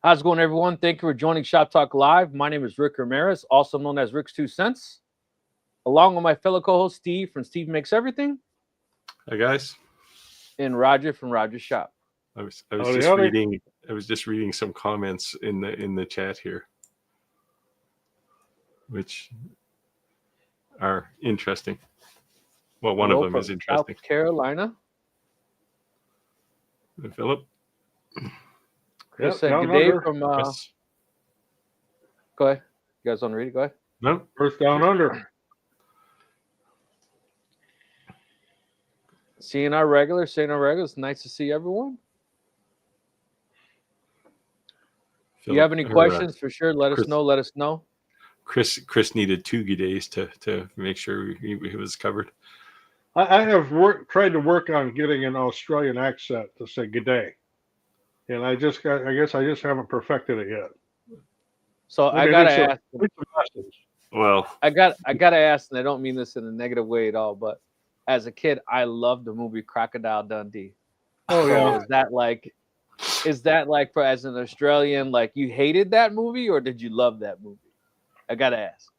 How's it going, everyone? Thank you for joining Shop Talk Live. My name is Rick Ramirez, also known as Rick's 2 Cents, along with my fellow co-host Steve from Steve Makes Everything, Hi guys. and Roger from Roger's Shop. I was Howdy, just howdy. reading some comments in the chat here, which are interesting. Well, one Hello of them from is interesting. South Carolina. Philip, Chris Yep, said down good day under. from. Chris, Go ahead. You guys want to read it? Go ahead. no, First down under. Seeing our regulars. It's nice to see everyone. If you have any questions, for sure, let us know. Let us know. Chris needed 2 good days to make sure he was covered. I have tried to work on getting an Australian accent to say good day, and I guess I just haven't perfected it yet. So I Maybe gotta some- ask. maybe some message. Well, I gotta ask, and I don't mean this in a negative way at all, but as a kid, I loved the movie Crocodile Dundee. Oh So yeah, is that like for as an Australian, like you hated that movie or did you love that movie? I gotta ask.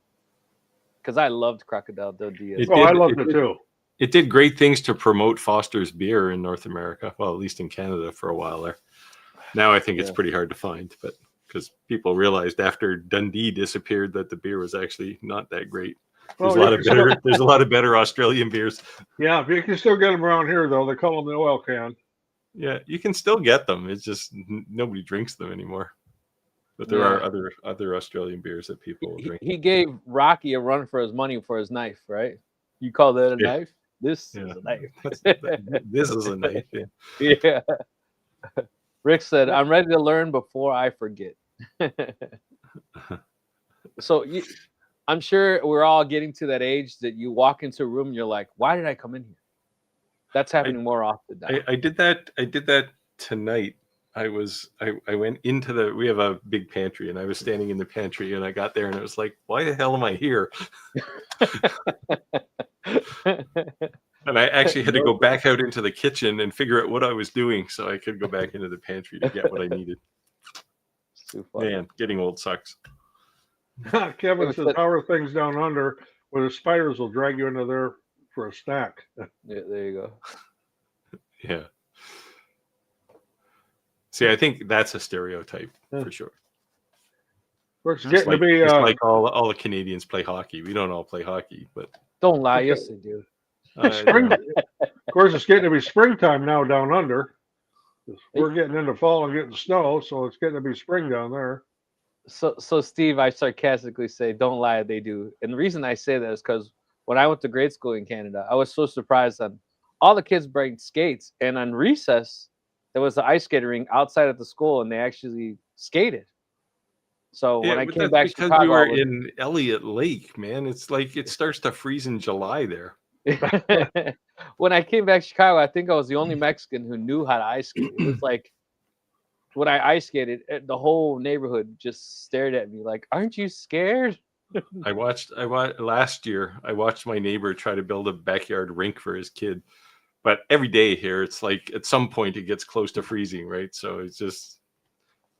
Because I loved Crocodile Dundee. It I did- loved it too. it did great things to promote Foster's beer in North America. Well, at least in Canada for a while there. Now I think it's Yeah. pretty hard to find, but because people realized after Dundee disappeared that the beer was actually not that great. There's Well, there's a lot of better Australian beers. yeah, but you can still get them around here though. They call them the oil can. Yeah, you can still get them. It's just nobody drinks them anymore. But there Yeah. are other Australian beers that people will drink. He gave Rocky a run for his money for his knife, right? You call that a Yeah. knife? This Yeah. is a knife. This is a knife. Yeah. Yeah. Rick said, "I'm ready to learn before I forget." So I'm sure we're all getting to that age that you walk into a room and you're like, "Why did I come in here?" That's happening more often now. I did that tonight. I went into we have a big pantry and I was standing in the pantry and I got there and it was like, why the hell am I here? And I actually had to go back out into the kitchen and figure out what I was doing so I could go back into the pantry to get what I needed. It's too funny. Man, getting old sucks. Kevin says, "How are things down under where the spiders will drag you into there for a snack?" Yeah, there you go. Yeah. See, I think that's a stereotype for sure. It's getting to be Just like all the Canadians play hockey. We don't all play hockey, but Don't lie. Okay. Yes, they do. spring. Of course, it's getting to be springtime now down under. We're getting into fall and getting snow, so it's getting to be spring down there. So Steve, I sarcastically say, "Don't lie, they do." And the reason I say that is because when I went to grade school in Canada, I was so surprised that all the kids bring skates, and on recess there was the ice skating rink outside of the school, and they actually skated. So when I but came that's back to because Chicago, we were I was- in Elliott Lake, man. It's like it starts to freeze in July there. when I came back to Chicago, I think I was the only Mexican who knew how to ice skate. It was like when I ice skated, the whole neighborhood just stared at me like, "Aren't you scared?" I watched last year. I watched my neighbor try to build a backyard rink for his kid, but every day here, it's like at some point it gets close to freezing, right? So it's just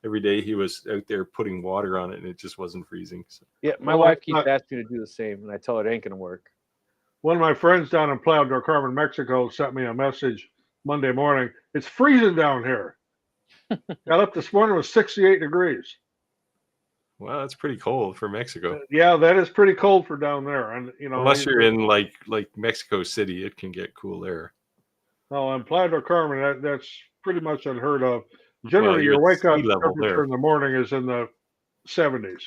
every day he was out there putting water on it, and it just wasn't freezing. So. Yeah, my Well, wife keeps asking me to do the same, and I tell her it ain't gonna work. One of my friends down in Playa del Carmen, Mexico, sent me a message Monday morning. It's freezing down here. Got up this morning, it was 68 degrees. Well, that's pretty cold for Mexico. Yeah, that is pretty cold for down there. And Unless you're in like Mexico City, it can get cool there. No, in Playa del Carmen, that's pretty much unheard of. Generally, you're your at wake up sea level temperature there. in the morning is in the 70s.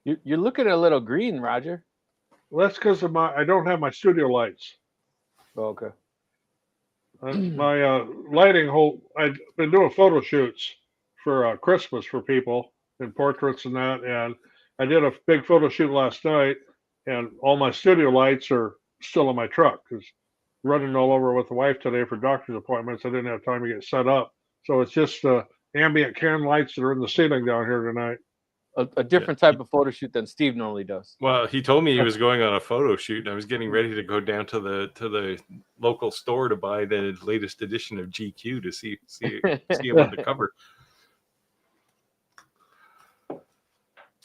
You're looking a little green, Roger. Well, that's because of I don't have my studio lights. Oh, okay. My lighting I've been doing photo shoots for Christmas for people and portraits and that, and I did a big photo shoot last night, and all my studio lights are still in my truck because running all over with the wife today for doctor's appointments. I didn't have time to get set up, so it's just ambient can lights that are in the ceiling down here tonight. A different type of photo shoot than Steve normally does. Well, he told me he was going on a photo shoot, and I was getting ready to go down to the local store to buy the latest edition of GQ to see him on the cover.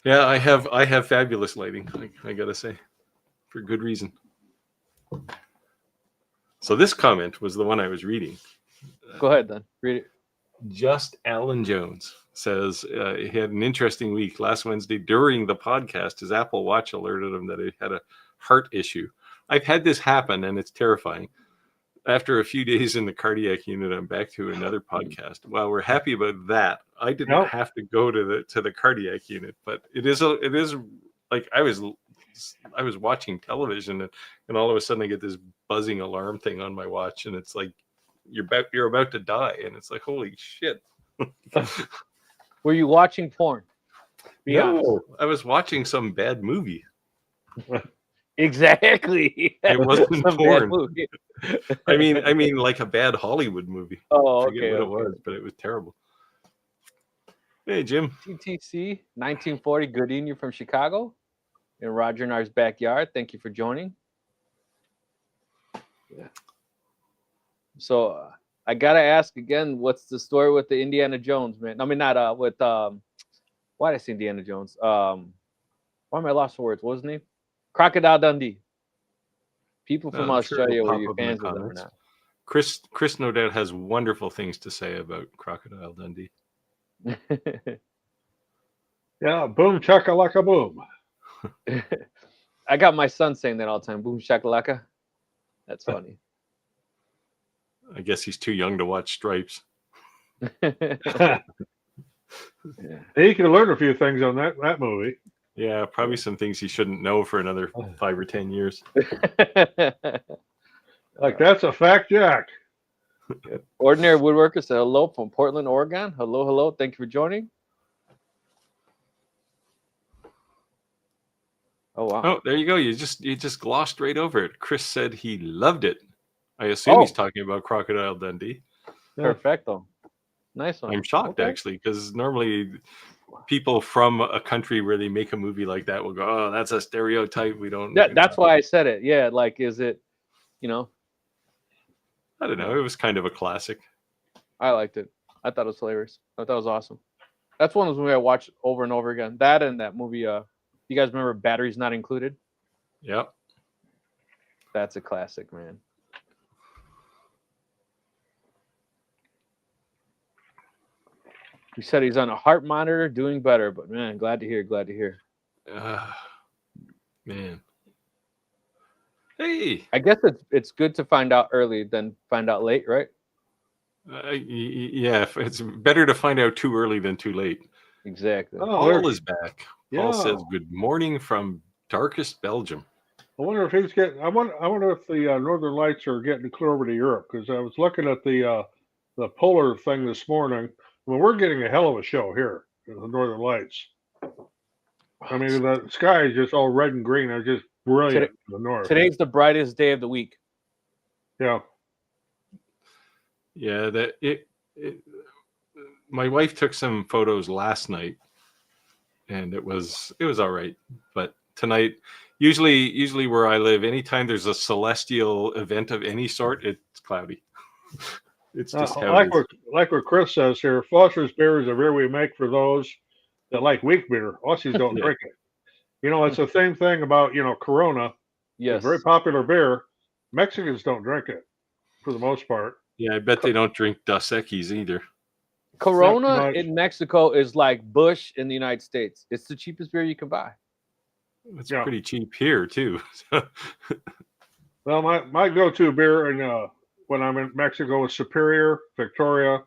Yeah, I have fabulous lighting. I gotta say, for good reason. So this comment was the one I was reading. Go ahead then. Read it. Just Alan Jones says he had an interesting week last Wednesday during the podcast. His Apple Watch alerted him that he had a heart issue. I've had this happen, and it's terrifying. After a few days in the cardiac unit, I'm back to another podcast. While we're happy about that, I didn't Yep. have to go to the cardiac unit, but it is like I was watching television, and all of a sudden I get this buzzing alarm thing on my watch, and it's like you're about to die, and it's like, holy shit. Were you watching porn? Be honest. No, I was watching some bad movie. Exactly. It wasn't Some bad porn. movie. I mean, like a bad Hollywood movie. Oh, I forget okay. what it was, but it was terrible. Hey, Jim. TTC 1940. Good evening you from Chicago, in Roger and R's backyard. Thank you for joining. Yeah. So I gotta ask again, what's the story with the Indiana Jones, man? I mean, not with why did I say Indiana Jones? Why am I lost for words? What was his name? Crocodile Dundee. People from I'm sure Australia, it'll were pop you up in the fans of them or comments. not? Chris no doubt has wonderful things to say about Crocodile Dundee. Yeah, boom chakalaka boom. I got my son saying that all the time. Boom shakalaka. That's funny. I guess he's too young to watch Stripes. Yeah. He can learn a few things on that movie. Yeah, probably some things he shouldn't know for another 5 or 10 years. Like, that's a fact, Jack. Ordinary Woodworker said hello from Portland, Oregon. Hello, hello. Thank you for joining. Oh wow. Oh, there you go. You just glossed right over it. Chris said he loved it. I assume he's talking about Crocodile Dundee. Perfecto. Nice one. I'm shocked actually, because normally people from a country where they make a movie like that will go, "Oh, that's a stereotype. We don't." That's why I said it. Yeah, like, is it? You know, I don't know. It was kind of a classic. I liked it. I thought it was hilarious. I thought it was awesome. That's one of those movies I watched over and over again. That and that movie. You guys remember Batteries Not Included? Yep. That's a classic, man. He said he's on a heart monitor, doing better. But man, glad to hear. Glad to hear. Man. Hey. I guess it's good to find out early than find out late, right? Yeah, it's better to find out too early than too late. Exactly. Oh, Paul is back. Yeah. Paul says, "Good morning from darkest Belgium." I wonder if he's getting. I wonder if the Northern Lights are getting clear over to Europe, because I was looking at the polar thing this morning. I mean, we're getting a hell of a show here in the Northern Lights. I mean, the sky is just all red and green. It's just brilliant in the north. Today's the brightest day of the week. Yeah. Yeah, my wife took some photos last night, and it was all right. But tonight, usually where I live, anytime there's a celestial event of any sort, it's cloudy. It's just how it is. Like what Chris says here. Foster's beer is a beer we make for those that like weak beer. Aussies don't drink it. You know, it's the same thing about, Corona. Yes. It's a very popular beer. Mexicans don't drink it for the most part. Yeah, I bet they don't drink Dos Equis either. Corona in Mexico is like Busch in the United States. It's the cheapest beer you can buy. It's pretty cheap here too. Well, my go-to beer when I'm in Mexico is Superior, Victoria,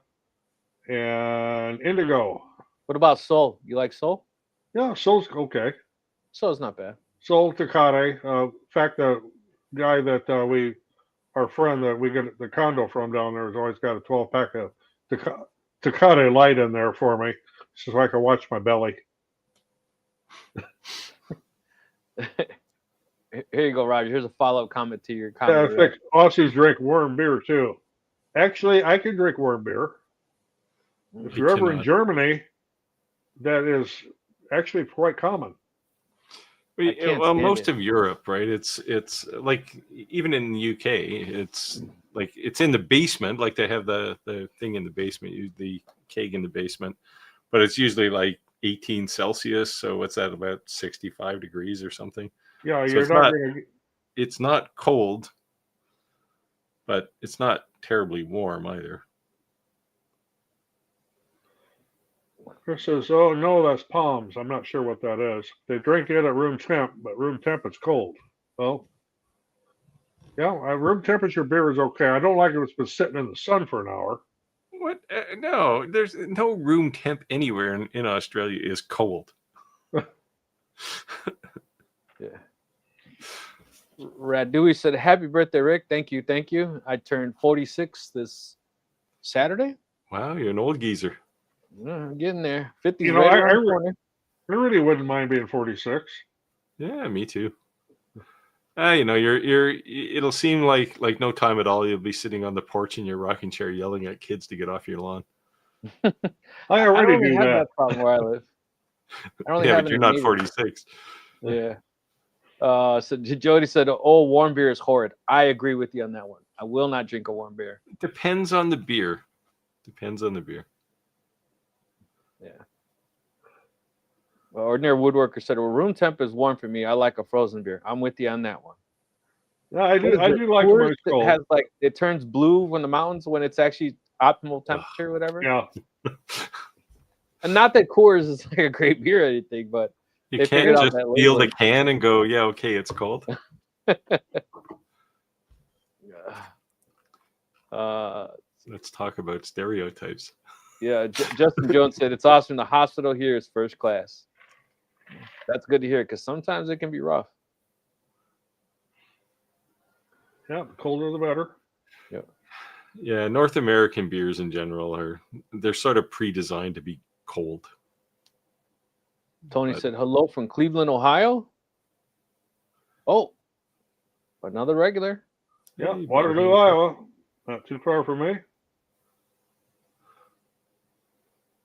and Indigo. What about Sol? You like Sol? Yeah, Sol's okay. Sol's not bad. Sol Tecate. In fact, the guy that our friend that we get the condo from down there has always got a 12-pack of Tecate Light in there for me, so I can watch my belly. Here you go, Roger. Here's a follow-up comment to your comment. Yeah, I think Aussies drink warm beer too. Actually, I can drink warm beer. If you're ever in Germany, that is actually quite common. Well, most of Europe, right? It's like, even in the UK, it's like it's in the basement. Like they have the thing in the basement, the keg in the basement, but it's usually like 18 Celsius. So what's that, about 65 degrees or something? Yeah, So you're it's not not going to. it's not cold, but it's not terribly warm either. Chris says, "Oh no, that's Palms. I'm not sure what that is. They drink it at room temp, but room temp it's cold." Well, yeah, room temperature beer is okay. I don't like it if it's been sitting in the sun for an hour. What? No, there's no room temp anywhere in Australia is cold. Yeah. Radui said, "Happy birthday, Rick. Thank you. Thank you. I turned 46 this Saturday. Wow, you're an old geezer. I'm getting there. 50's You know, right around the corner. I really wouldn't mind being 46. Yeah, me too. It'll seem like no time at all. You'll be sitting on the porch in your rocking chair yelling at kids to get off your lawn. I I already don't really do have that. that problem where I live. I don't really Yeah, have but you're any not neighbors. 46. Yeah. So Jody said, "Oh, warm beer is horrid." I agree with you on that one. I will not drink a warm beer. Depends on the beer. Depends on the beer. Yeah. Well, Ordinary Woodworker said, "Well, room temp is warm for me. I like a frozen beer." I'm with you on that one. Yeah, I do. What is I it? do like Coors mine that cold. has like it turns blue when the mountains when it's actually optimal temperature, whatever. Yeah, And not that Coors is like a great beer or anything, but You they can't figured out just that feel the labeling. can and go, yeah, okay, it's cold. Let's talk about stereotypes. Yeah, Justin Jones said it's awesome. The hospital here is first class. That's good to hear because sometimes it can be rough. yeah. The colder the better. Yeah, North American beers in general they're sort of pre-designed to be cold. Tony But- said hello from Cleveland, Ohio. Oh, another regular. Yeah, Hey, Waterloo, Bobby. Iowa. Not too far from me.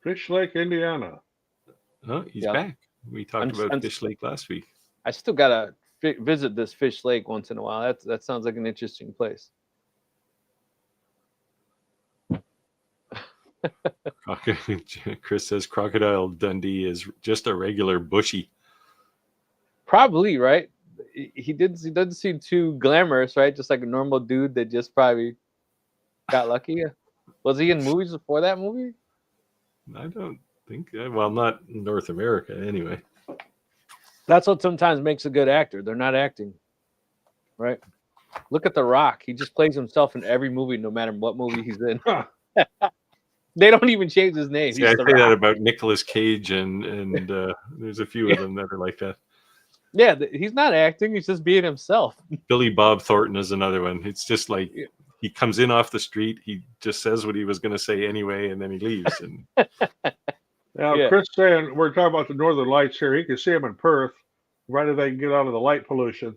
Fish Lake, Indiana. Oh, he's Yeah. back. We talked about Fish Lake last week. I still gotta visit this Fish Lake once in a while. That sounds like an interesting place. Chris says Crocodile Dundee is just a regular bushy. Probably right. He doesn't seem too glamorous, right? Just like a normal dude that just probably got lucky. Was he in movies before that movie? I don't think. Well, not in North America anyway. That's what sometimes makes a good actor. They're not acting, right? Look at The Rock. He just plays himself in every movie, no matter what movie he's in. They don't even change his name. See, I He's say The that Rock. about Nicolas Cage, and there's a few of them that are like that. Yeah, he's not acting. He's just being himself. Billy Bob Thornton is another one. It's just like Yeah. he comes in off the street, he just says what he was going to say anyway, and then he leaves. And Now, Yeah. Chris saying we're talking about the northern lights here. You can see them in Perth, right as they can get out of the light pollution.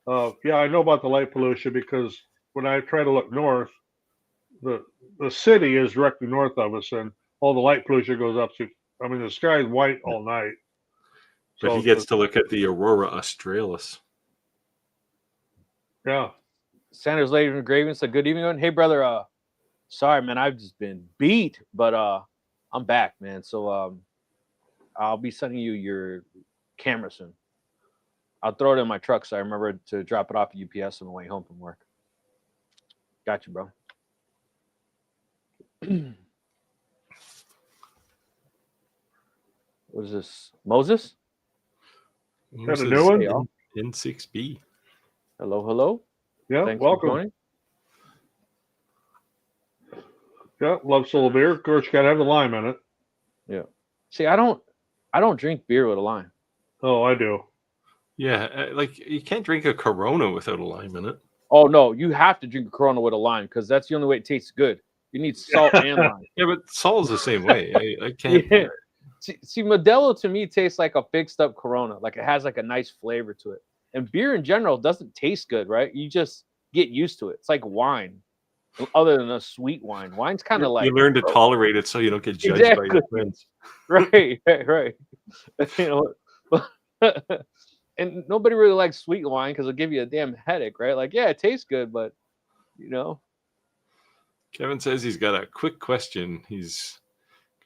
Yeah, I know about the light pollution because when I try to look north, the city is directly north of us, and all the light pollution goes up to. I mean, the sky is white all night. but he gets to look at the Aurora Australis. Yeah. Sanders Lady from Graven said, "Good evening. Hey, brother. Sorry, man. I've just been beat, but I'm back, man. So I'll be sending you your camera soon. I'll throw it in my truck, so I remember to drop it off at UPS on the way home from work. Got you, bro." What is this? Moses? Got a new one? Hey, y'all. N6B. Hello, hello. Yeah, Thanks for welcome. joining. Yeah, love soul beer. Of course, you gotta have the lime in it. Yeah. See, I don't drink beer with a lime. Oh, I do. Yeah, like you can't drink a Corona without a lime in it. Oh no, you have to drink a Corona with a lime because that's the only way it tastes good. You need salt and lime. Yeah, but Sol's the same way. I can't. Yeah. See, Modelo to me tastes like a fixed up Corona. Like it has like a nice flavor to it. And beer in general doesn't taste good, right? You just get used to it. It's like wine, other than a sweet wine. Wine's kind of like You learn to tolerate it so you don't get judged by Exactly. your friends. right. You know, and nobody really likes sweet wine because it'll give you a damn headache, right? Like, yeah, it tastes good, but you know, Kevin says he's got a quick question. He's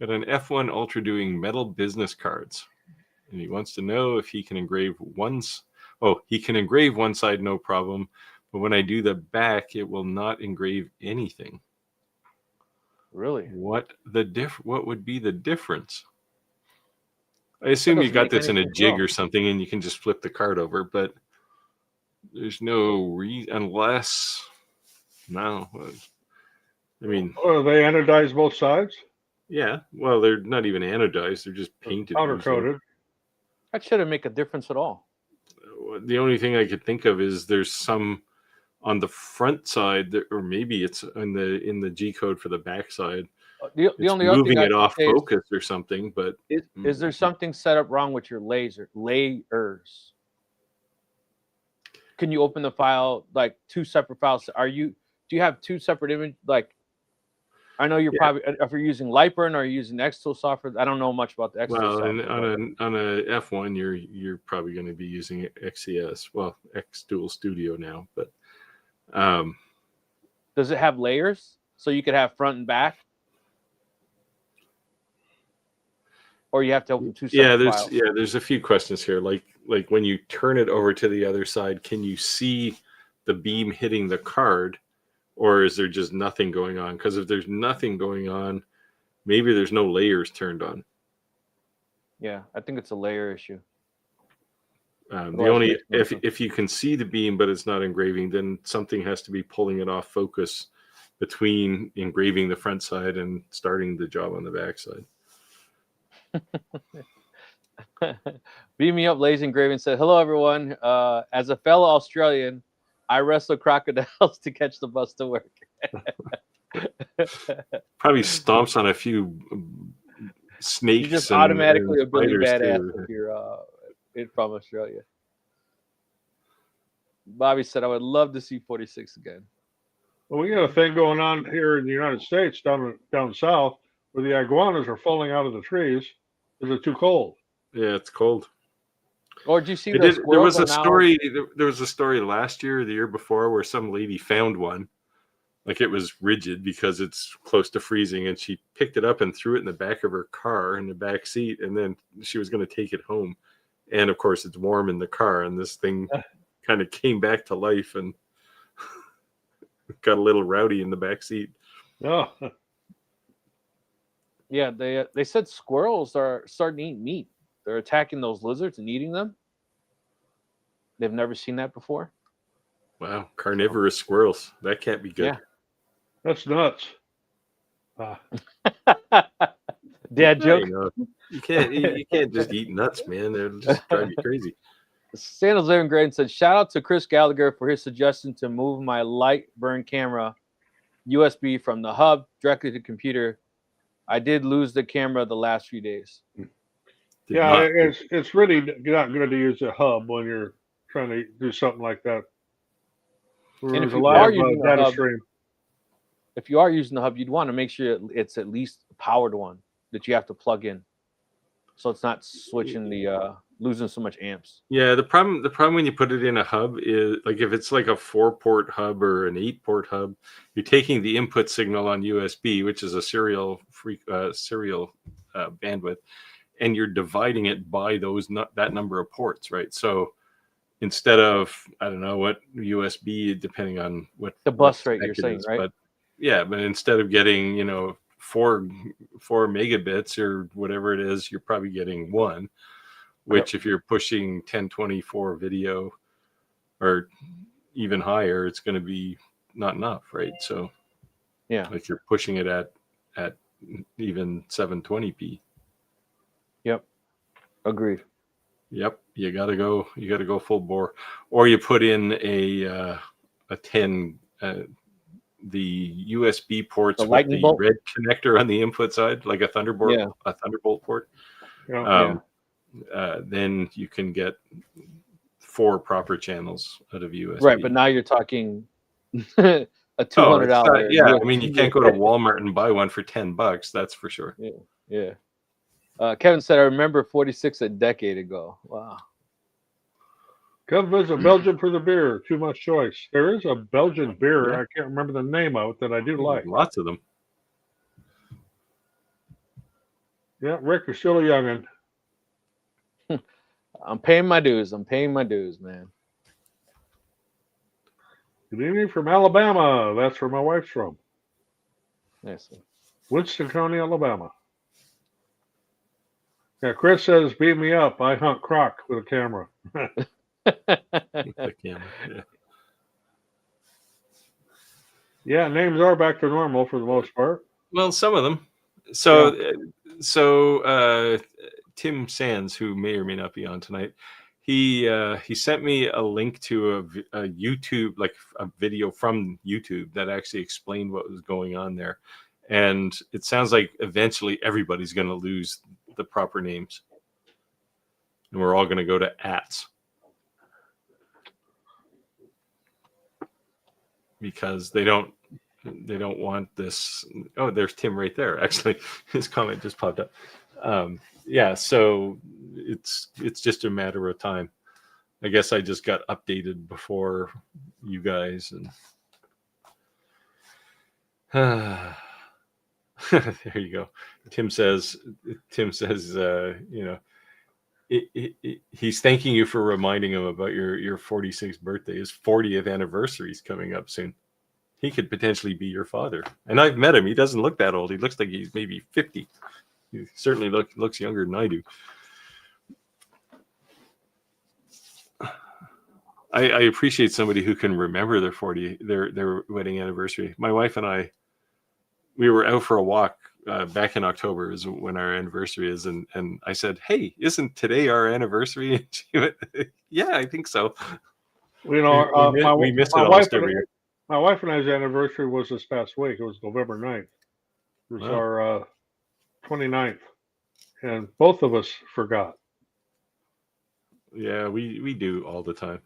Got an F1 Ultra doing metal business cards. And he wants to know if he can engrave he can engrave one side, no problem. But when I do the back, it will not engrave anything. Really? What would be the difference? I assume you got this in a jig or something and you can just flip the card over, but there's no reason unless no. I mean, are they anodized both sides? Yeah, well, they're not even anodized; they're just painted, powder coated. That shouldn't make a difference at all. The only thing I could think of is there's some on the front side, or maybe it's in the G code for the back side. The only other moving thing it off focus or something, but is there something set up wrong with your layers? Can you open the file like two separate files? Do you have two separate image? Like, I know you're probably, if you're using Lightburn or you're using Xtool software. I don't know much about the Xtool software. On a F1, you're probably going to be using XCS. Well, Xtool Studio now, but does it have layers so you could have front and back? Or you have to open two separate files? There's a few questions here. Like when you turn it over to the other side, can you see the beam hitting the card, or is there just nothing going on? Because if there's nothing going on, maybe there's no layers turned on. Yeah, I think it's a layer issue. If you can see the beam but it's not engraving, then something has to be pulling it off focus between engraving the front side and starting the job on the back side. Beam me up, Lazy Engraving said, "Hello, everyone. As a fellow Australian, I wrestle crocodiles to catch the bus to work." Probably stomps on a few snakes. You just automatically a Billy Badass if you're from Australia. Bobby said, "I would love to see 46 again." Well, we got a thing going on here in the United States, down south, where the iguanas are falling out of the trees. Is it too cold? Yeah, it's cold. Or did you see there was a story? There was a story last year, or the year before, where some lady found one, like it was rigid because it's close to freezing, and she picked it up and threw it in the back of her car in the back seat, and then she was going to take it home, and of course it's warm in the car, and this thing kind of came back to life and got a little rowdy in the back seat. Oh. Yeah, they said squirrels are starting to eat meat. They're attacking those lizards and eating them. They've never seen that before. Wow, carnivorous squirrels. That can't be good. Yeah. That's nuts. Dad joke. You can't just eat nuts, man. It'll just drive you crazy. Sandals Living Great said, "Shout out to Chris Gallagher for his suggestion to move my Lightburn camera USB from the hub directly to the computer. I did lose the camera the last few days." It's really not good to use a hub when you're trying to do something like that. And if you are using the hub, if you are using the hub, you'd want to make sure it's at least a powered one that you have to plug in, so it's not switching the losing so much amps. Yeah, the problem when you put it in a hub is, like, if it's like a 4-port hub or an 8-port hub, you're taking the input signal on USB, which is a serial bandwidth, and you're dividing it by that number of ports, right? So instead of, I don't know what USB, depending on what the bus rate you're saying, right? But instead of getting 4 megabits or whatever it is, you're probably getting 1. Which, if you're pushing 1024 video or even higher, it's going to be not enough, right? So, yeah, like you're pushing it at even 720p. Yep, agreed. Yep, you got to go full bore, or you put in a 10 the USB ports with the red connector on the input side, like a Thunderbolt port. Then you can get 4 proper channels out of USB. Right, but now you're talking a $200. I mean, you can't go to Walmart and buy one for $10. That's for sure. Yeah. Kevin said, "I remember 46 a decade ago." Wow. Come visit Belgium for the beer. Too much choice. There is a Belgian beer. I can't remember the name of it that I do like. Lots of them. Yeah, Rick, you're still a youngin'. I'm paying my dues. I'm paying my dues, man. Good evening from Alabama. That's where my wife's from. Yes. Winston County, Alabama. Yeah, Chris says, beat me up. I hunt croc with a camera. The camera. Yeah. Yeah, names are back to normal for the most part. Well, some of them. So Tim Sands, who may or may not be on tonight, he sent me a link to a YouTube, like a video from YouTube that actually explained what was going on there, and it sounds like eventually everybody's going to lose the proper names, and we're all going to go to ats because they don't want this. Oh, there's Tim right there. Actually, his comment just popped up. Yeah, so it's just a matter of time. I guess I just got updated before you guys, and there you go. Tim says, he's thanking you for reminding him about your 46th birthday. His 40th anniversary is coming up soon. He could potentially be your father. And I've met him. He doesn't look that old. He looks like he's maybe 50. He certainly looks younger than I do. I appreciate somebody who can remember their wedding anniversary. My wife and I, we were out for a walk back in October is when our anniversary is. And I said, hey, isn't today our anniversary? And she went, yeah, I think so. You know, we miss it almost every year. My wife and I's anniversary was this past week. It was November 9th. It was our 29th. And both of us forgot. Yeah, we do all the time.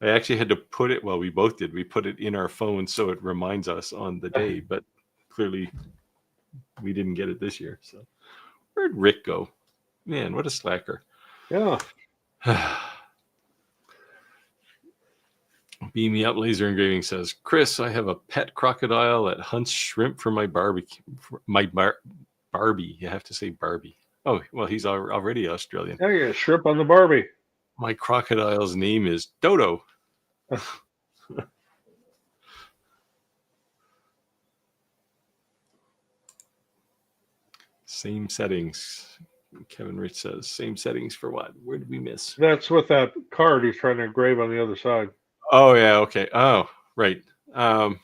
I actually had to put it, well, we both did. We put it in our phone so it reminds us on the day, but clearly we didn't get it this year. So where'd Rick go? Man, what a slacker. Yeah. Beam me up, Laser Engraving says, Chris, I have a pet crocodile that hunts shrimp for my barbecue. Barbie. You have to say Barbie. Oh, well, he's already Australian. Yeah, you got shrimp on the Barbie. My crocodile's name is Dodo. Same settings. Kevin Rich says, same settings for what? Where did we miss? That's with that card he's trying to engrave on the other side. Oh, yeah. Okay. Oh, right. I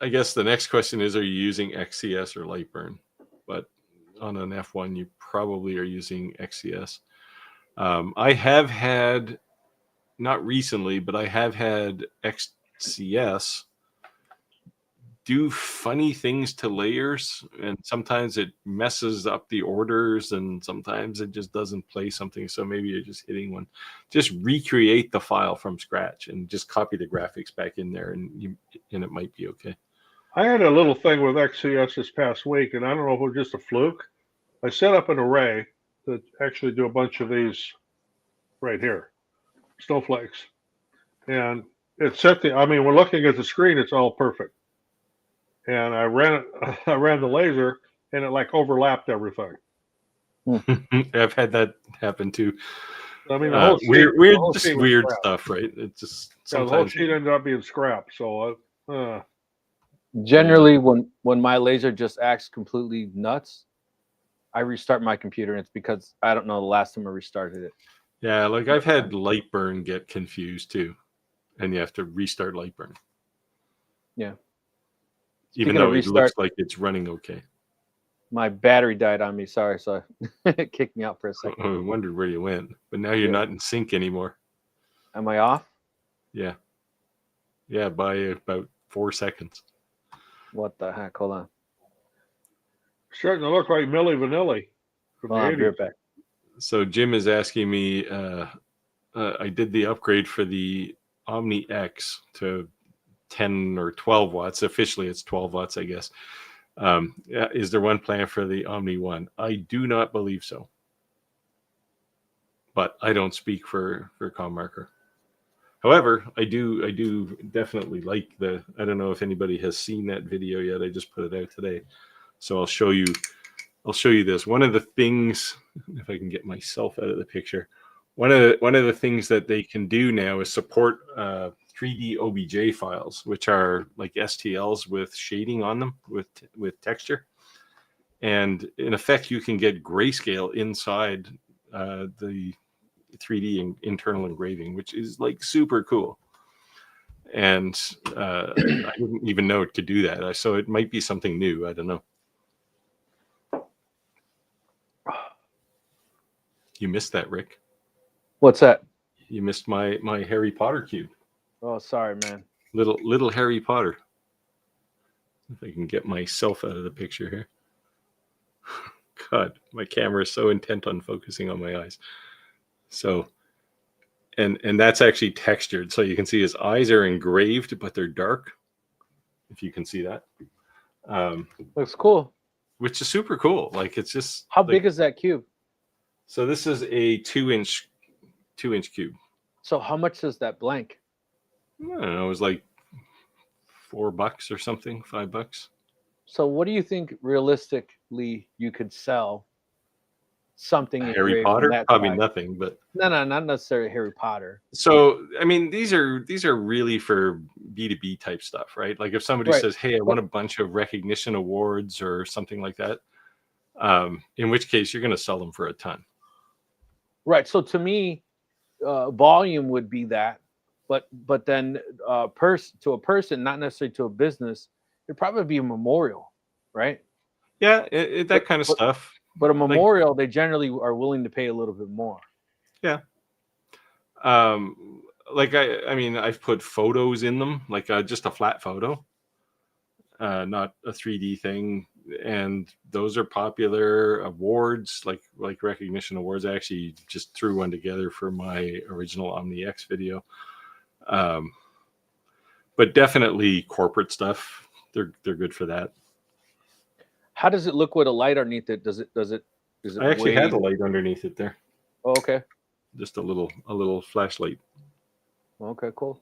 guess the next question is, are you using XCS or Lightburn? But on an F1, you probably are using XCS. I have had, not recently, but I have had XCS do funny things to layers, and sometimes it messes up the orders, and sometimes it just doesn't play something. So maybe you're just hitting one. Just recreate the file from scratch and just copy the graphics back in there, and it might be okay. I had a little thing with XCS this past week, and I don't know if it was just a fluke. I set up an array to actually do a bunch of these right here, snowflakes. And it set we're looking at the screen, it's all perfect. And I ran the laser, and it like overlapped everything. I've had that happen too. I mean, the whole sheet, weird stuff, right? It just sometimes the whole sheet ended up being scrapped. So generally, when my laser just acts completely nuts, I restart my computer, and it's because I don't know the last time I restarted it. Yeah, like I've had Lightburn get confused too, and you have to restart Lightburn. Yeah. Even though it looks like it's running okay. My battery died on me. Sorry, so it kicked me out for a second. I wondered where you went, but now you're not in sync anymore. Am I off? Yeah. Yeah, by about 4 seconds. What the heck? Hold on. Starting to look like Milli Vanilli. I'll be right back. So Jim is asking me, I did the upgrade for the Omni X to 10 or 12 watts. Officially, it's 12 watts, I guess. Is there one plan for the Omni 1? I do not believe so. But I don't speak for ComMarker. However, I do definitely like the. I don't know if anybody has seen that video yet. I just put it out today, so I'll show you. I'll show you this. One of the things, if I can get myself out of the picture, one of the things that they can do now is support 3D OBJ files, which are like STLs with shading on them with texture, and in effect, you can get grayscale inside the 3D internal engraving, which is like super cool. And I didn't even know it could do that. So it might be something new. I don't know. You missed that, Rick. What's that? You missed my Harry Potter cube. Oh, sorry, man. Little Harry Potter. If I can get myself out of the picture here. God, my camera is so intent on focusing on my eyes. So, and that's actually textured. So you can see his eyes are engraved, but they're dark. If you can see that. Looks cool. Which is super cool. Like it's just. How big is that cube? So this is a 2-inch cube. So how much is that blank? I don't know. It was like $4 or something, $5. So what do you think realistically you could sell something Harry engraved Potter? from that Probably size? nothing, but No, not necessarily Harry Potter. so I mean these are really for B2B type stuff, right? Like if somebody Right. says, "Hey, I want a bunch of recognition awards or something like that," in which case you're going to sell them for a ton. Right. So to me, volume would be that, but then to a person, not necessarily to a business, it'd probably be a memorial, right? Yeah, that kind of stuff. But a memorial, they generally are willing to pay a little bit more. Yeah. Like I mean, I've put photos in them, like just a flat photo, not a 3D thing, and those are popular. Awards, like recognition awards. I actually just threw one together for my original OmniX video. But definitely corporate stuff. They're good for that. How does it look with a light underneath it? Is it I actually had a light underneath it there. Oh, okay. Just a little flashlight. Okay, cool.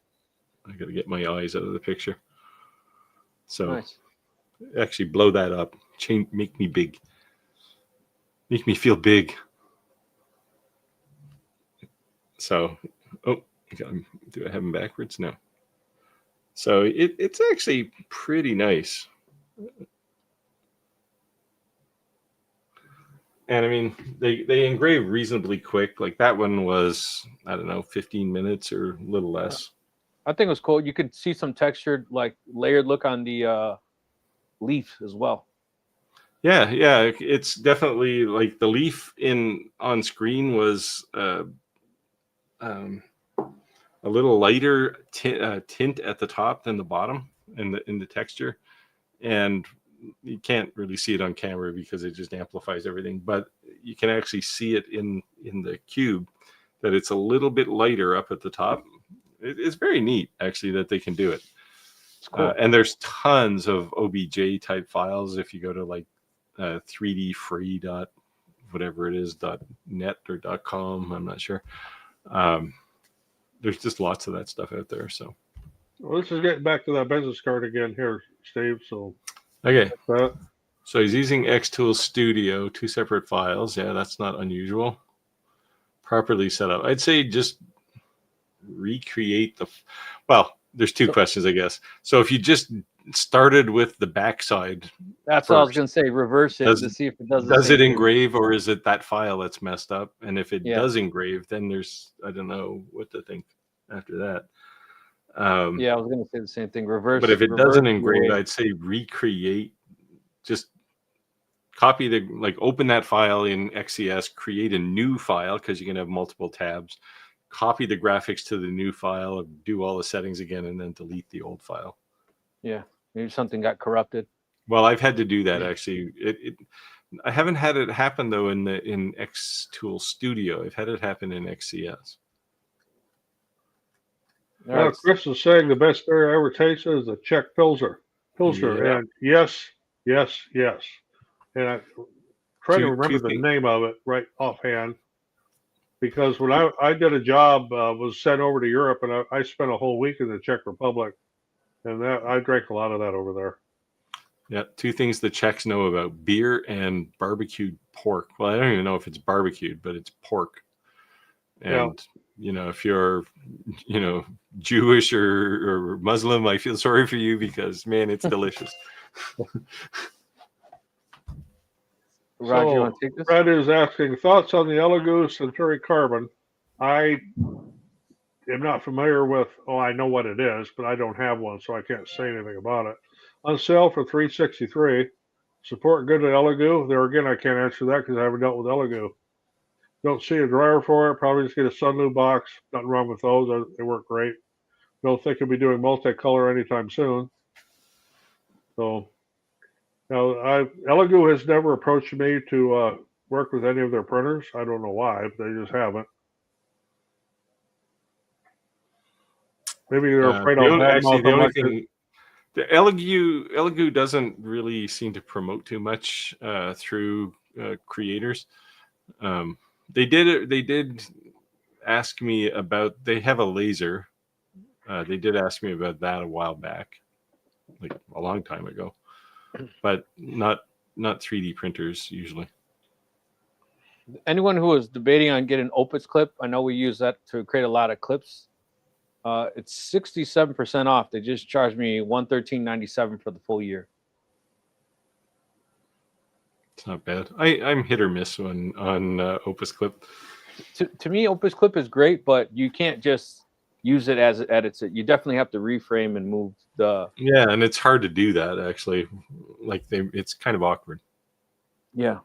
I got to get my eyes out of the picture. So Nice. Actually blow that up. Make me big. Make me feel big. So, do I have them backwards? No. So it's actually pretty nice. And I mean, they engrave reasonably quick. Like that one was, I don't know, 15 minutes or a little less. I think it was cool. You could see some textured, like layered look on the leaf as well. Yeah. It's definitely like the leaf on screen was a little lighter tint at the top than the bottom in the texture, and you can't really see it on camera because it just amplifies everything, but you can actually see it in the cube that it's a little bit lighter up at the top. It's very neat actually that they can do it. It's cool. And there's tons of OBJ type files if you go to like 3dfree dot whatever it is .net or .com, I'm not sure. There's just lots of that stuff out there. So well, this is getting back to that business card again here, Steve. So okay. So he's using Xtool Studio, 2 separate files. Yeah, that's not unusual. Properly set up. I'd say just recreate well, there's 2 questions, I guess. So if you just started with the backside. That's what I was going to say. Reverse it to see if it does. Does it engrave or is it that file that's messed up? And if it does engrave, then there's, I don't know what to think after that. Yeah, I was going to say the same thing. Reverse. But if it doesn't engrave, I'd say recreate. Just copy open that file in XCS, create a new file because you can have multiple tabs. Copy the graphics to the new file, do all the settings again, and then delete the old file. Yeah, maybe something got corrupted. Well, I've had to do that actually. I haven't had it happen though in Xtool Studio. I've had it happen in XCS. Well, Chris is saying the best beer I ever tasted is a Czech Pilsner. Yeah. And yes. And I try to remember the name of it right offhand. because when I did a job, was sent over to Europe, and I spent a whole week in the Czech Republic, and that I drank a lot of that over there. Yeah, two things the Czechs know about: beer and barbecued pork. Well, I don't even know if it's barbecued, but it's pork. And if you're, Jewish or Muslim, I feel sorry for you because, man, it's delicious. Roger, you So want to take this? Fred is asking thoughts on the Elegoo Centauri Carbon. I am not familiar with. Oh, I know what it is, but I don't have one, so I can't say anything about it. On sale for $363. Support good at Elegoo. There again, I can't answer that because I haven't dealt with Elegoo. Don't see a dryer for it. Probably just get a Sunloo box. Nothing wrong with those. They work great. Don't think I'll be doing multicolor anytime soon. So, now, Elegoo has never approached me to work with any of their printers. I don't know why, but they just haven't. Maybe they're afraid I'll badmouth The them only like thing, the Elegoo doesn't really seem to promote too much through creators. They did ask me about. They have a laser. They did ask me about that a while back, like a long time ago, but not 3D printers usually. Anyone who was debating on getting Opus clip, I know we use that to create a lot of clips. It's 67% off. They just charged me $113.97 for the full year. It's not bad. I'm hit or miss on Opus Clip. To me, Opus clip is great, but you can't just use it as it edits it. You definitely have to reframe and move the. Yeah, and it's hard to do that actually. It's kind of awkward. Yeah.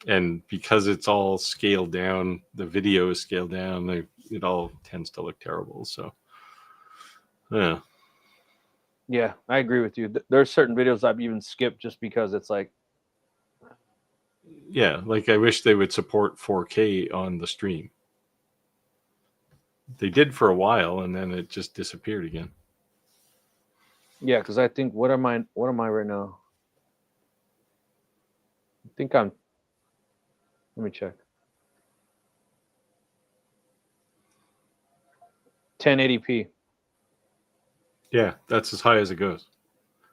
And because it's all scaled down, the video is scaled down. It all tends to look terrible. So, yeah. Yeah, I agree with you. There's certain videos I've even skipped just because it's like. Yeah, like I wish they would support 4K on the stream. They did for a while, and then it just disappeared again. Yeah, because I think what am I right now? I think I'm. Let me check. 1080p. Yeah, that's as high as it goes.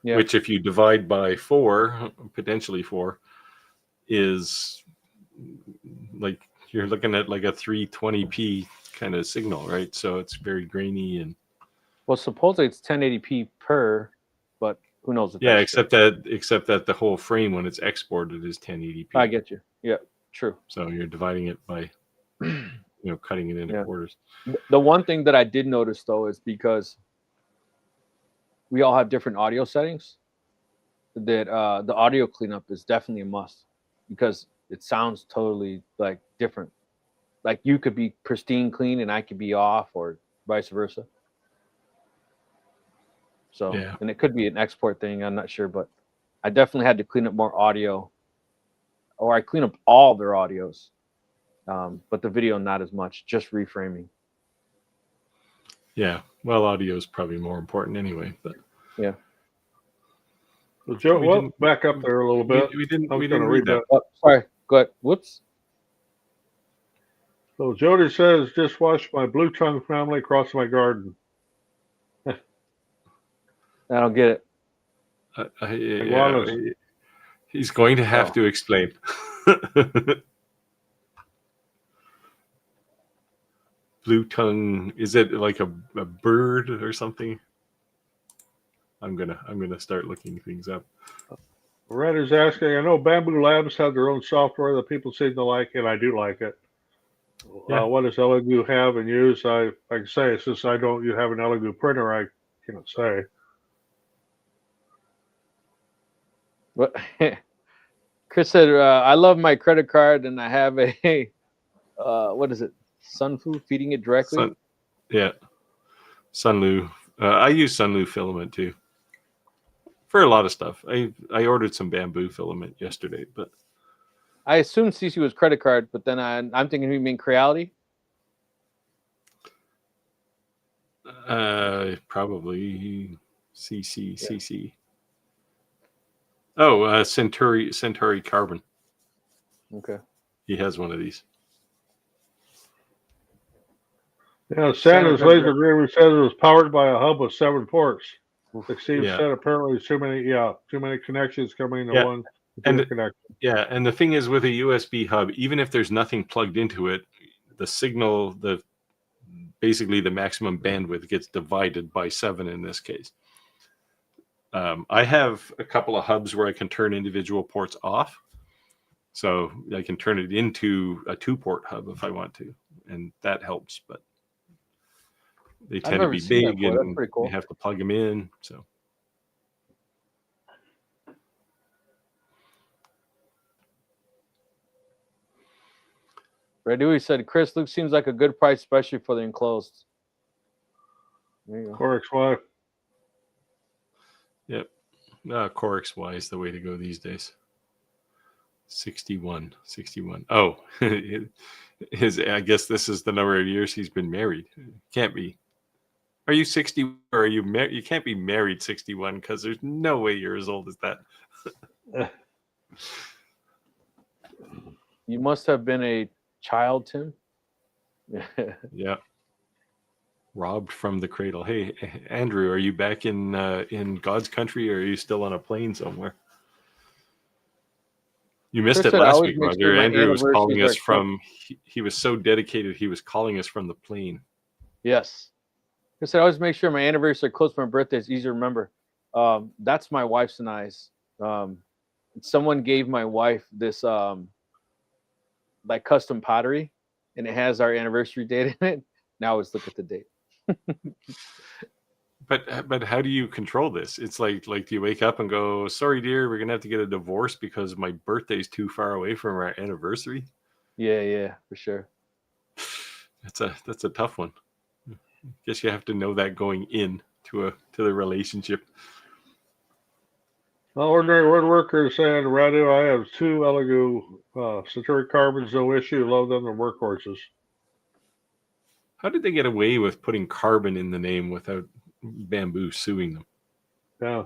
Yeah. Which, if you divide by 4, potentially 4, is like you're looking at like a 320p kind of signal, right? So it's very grainy and. Well, supposedly it's 1080p per, but who knows if Yeah, that's except that the whole frame when it's exported is 1080p. I get you. Yeah, true. So you're dividing it by, cutting it into quarters. The one thing that I did notice though is because we all have different audio settings, that the audio cleanup is definitely a must because it sounds totally like different. Like you could be pristine clean and I could be off, or vice versa. So, Yeah. And it could be an export thing. I'm not sure, but I definitely had to clean up more audio, or I clean up all their audios, but the video not as much, just reframing. Yeah, well, audio is probably more important anyway, but yeah. So Joe, back up there a little bit. We didn't read that. Oh, sorry, go ahead. Whoops. So Jody says, just watched my blue tongue family cross my garden. I don't get it. He's going to have to explain. Blue tongue, is it like a bird or something? I'm gonna start looking things up. Red is asking, I know Bamboo Labs have their own software that people seem to like, and I do like it. Yeah. What does Elegoo have and use? I can say, since you have an Elegoo printer, I cannot say. What Chris said, I love my credit card and I have a what is it? Sunfu, feeding it directly? Sunloo. I use Sunloo filament too. For a lot of stuff. I ordered some bamboo filament yesterday, but I assumed CC was credit card, but then I'm thinking you mean Creality? Probably CC. Oh, Centauri Carbon. Okay. He has one of these. Yeah, Santa Santa's Cruz. laser grid says it was powered by a hub with 7 ports. Oof. Like Steve Yeah. said, apparently too many connections coming to Yeah. one And computer connection. Yeah, and the thing is with a USB hub, even if there's nothing plugged into it, the signal, basically the maximum bandwidth gets divided by 7 in this case. I have a couple of hubs where I can turn individual ports off. So I can turn it into a 2-port hub if I want to, and that helps. But they I've tend to never be seen that big, before. That's and pretty you cool. have to plug them in. So Redui said, Chris, Luke seems like a good price, especially for the enclosed. There you go. Core XY. yep, Core XY is the way to go these days. 61. Oh, I guess this is the number of years he's been married. Can't be. Are you 60 or are you married? You can't be married 61 because there's no way you're as old as that. You must have been a child, Tim. Yeah. Robbed from the cradle. Hey, Andrew, are you back in God's country, or are you still on a plane somewhere? You missed Chris it said, I last always week, make sure Roger. my Andrew was calling anniversaries us are from. He was so dedicated. He was calling us from the plane. Yes. Chris said, I always make sure my anniversaries are close to my birthday. It's easy to remember. That's my wife's and I's. Someone gave my wife this like custom pottery, and it has our anniversary date in it. Now let's look at the date. But how do you control this? It's like do you wake up and go, sorry, dear, we're gonna have to get a divorce because my birthday's too far away from our anniversary? Yeah, for sure. That's a tough one. I guess you have to know that going in to the relationship. Ordinary woodworker saying, Radu, I have 2 Elegoo Centauri carbons, no issue. Love them. They're workhorses. How did they get away with putting carbon in the name without Bamboo suing them? Yeah.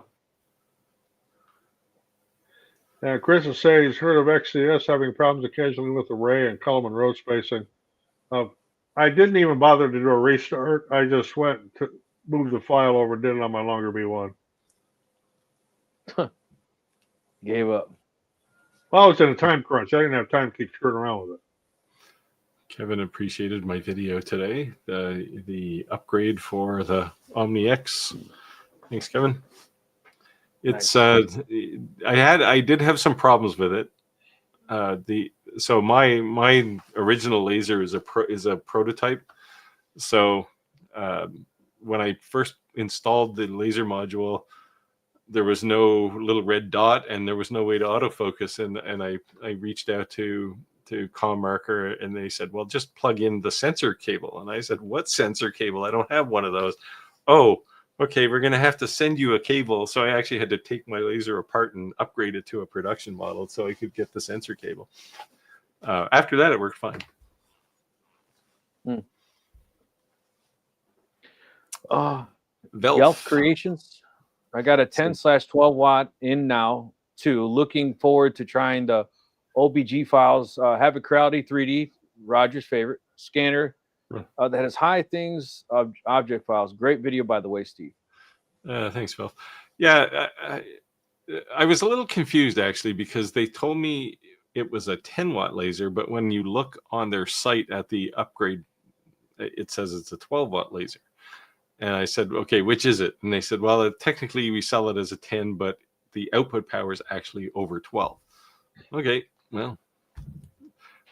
And Chris is saying he's heard of XCS having problems occasionally with array and column and row spacing. I didn't even bother to do a restart. I just went to move the file over and did it on my longer B1. Gave up. Well, I was in a time crunch. I didn't have time to keep screwing around with it. Kevin appreciated my video today, the upgrade for the Omni X. Thanks, Kevin. It's Nice. I did have some problems with it. So my original laser is a prototype. So when I first installed the laser module, there was no little red dot and there was no way to autofocus, and I reached out to ComMarker, and they said, well, just plug in the sensor cable. And I said, what sensor cable? I don't have one of those. Oh, okay, we're going to have to send you a cable. So I actually had to take my laser apart and upgrade it to a production model so I could get the sensor cable. After that, it worked fine. Yelp Creations. I got a 10/12 watt in now too. Looking forward to trying the OBG files. Have a Crowdy 3D, Roger's favorite scanner that has high things object files. Great video, by the way, Steve. Thanks, Phil. Yeah, I was a little confused actually because they told me it was a 10-watt laser, but when you look on their site at the upgrade, it says it's a 12-watt laser. And I said, okay, which is it? And they said, well, technically we sell it as a 10, but the output power is actually over 12. Okay, well.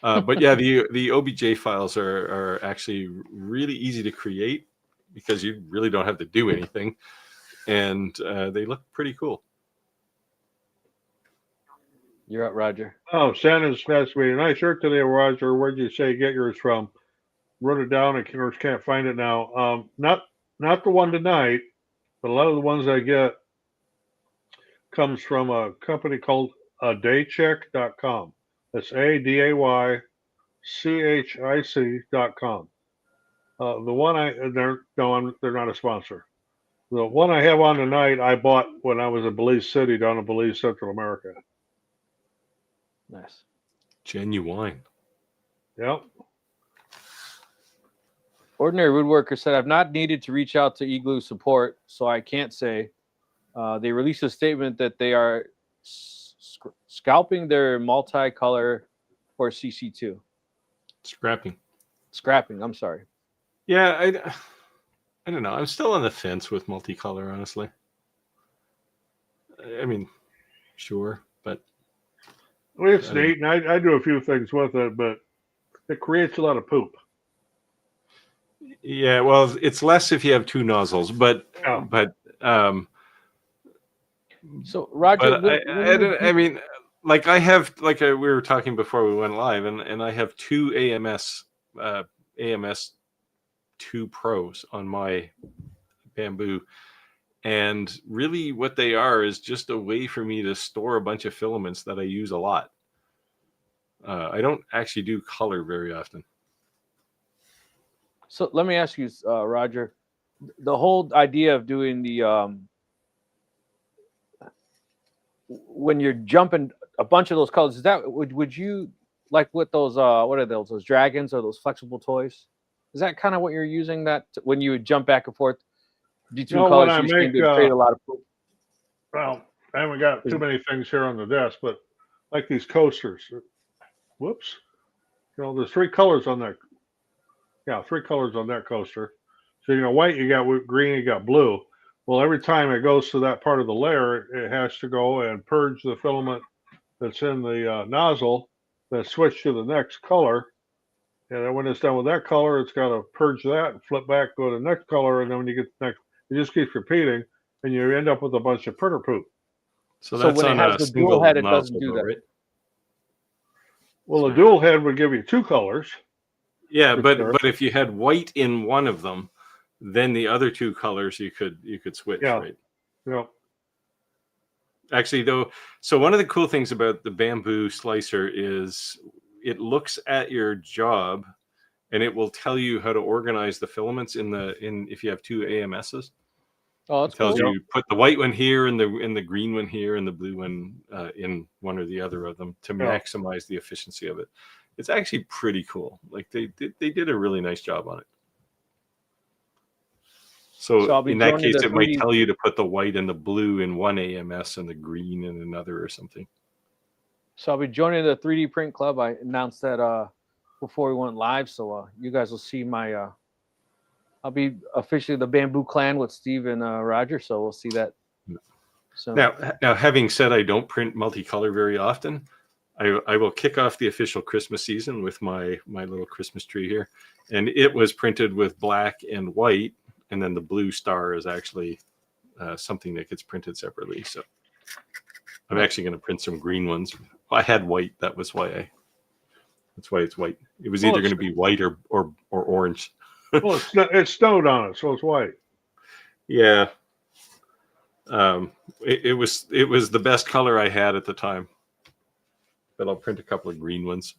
But yeah, the OBJ files are actually really easy to create because you really don't have to do anything. And they look pretty cool. You're up, Roger. Oh, Santa's asked me, nice shirt today, Roger. Where'd you say get yours from? Wrote it down and can't find it now. Not the one tonight, but a lot of the ones I get comes from a company called daycheck.com. That's ADAYCHIC.com. The one they're not a sponsor. The one I have on tonight, I bought when I was in Belize City down in Belize, Central America. Nice. Genuine. Yep. Ordinary Woodworker said, I've not needed to reach out to Igloo support, so I can't say. They released a statement that they are scalping their multicolor for CC2. Scrapping, I'm sorry. Yeah, I don't know. I'm still on the fence with multicolor, honestly. I mean, sure, but I mean, it's neat, and I do a few things with it, but it creates a lot of poop. yeah, well, it's less if you have two nozzles, but so Roger, but I mean, like I have, like we were talking before we went live, and I have two AMS 2 Pros on my Bamboo, and really what they are is just a way for me to store a bunch of filaments that I use a lot. I don't actually do color very often. So let me ask you, Roger, the whole idea of doing the when you're jumping a bunch of those colors, is that would you like with those what are those dragons or those flexible toys? Is that kind of what you're using that when you would jump back and forth between colors? You seem to create a lot of poop. Well, I haven't got too many things here on the desk, but like these coasters. Whoops. You know, there's 3 colors on that. Yeah, 3 colors on that coaster. So, you know, white, you got green, you got blue. Well, every time it goes to that part of the layer, it has to go and purge the filament that's in the nozzle, then switch to the next color. And then when it's done with that color, it's got to purge that and flip back, go to the next color. And then when you get the next, it just keeps repeating, and you end up with a bunch of printer poop. So that's when on it has the dual head, it doesn't do that. Right? Well, the dual head would give you 2 colors. Yeah, but if you had white in one of them, then the other 2 colors you could switch, right? Yeah. Actually, though, so one of the cool things about the Bamboo slicer is it looks at your job and it will tell you how to organize the filaments in if you have 2 AMSs. Oh, that's it tells cool. you put the white one here and the green one here and the blue one in one or the other of them to maximize the efficiency of it. It's actually pretty cool. Like they did a really nice job on it. So in that case, it might tell you to put the white and the blue in one AMS and the green in another or something. So I'll be joining the 3D Print Club. I announced that before we went live. So you guys will see my I'll be officially the Bamboo Clan with Steve and Roger. So we'll see that soon. Now, having said I don't print multicolor very often, I will kick off the official Christmas season with my little Christmas tree here. And it was printed with black and white. And then the blue star is actually something that gets printed separately. So I'm actually going to print some green ones. I had white. That's why it's white. It was either going to be white or orange. Well, it snowed on it, so it's white. Yeah. It was the best color I had at the time. But I'll print a couple of green ones.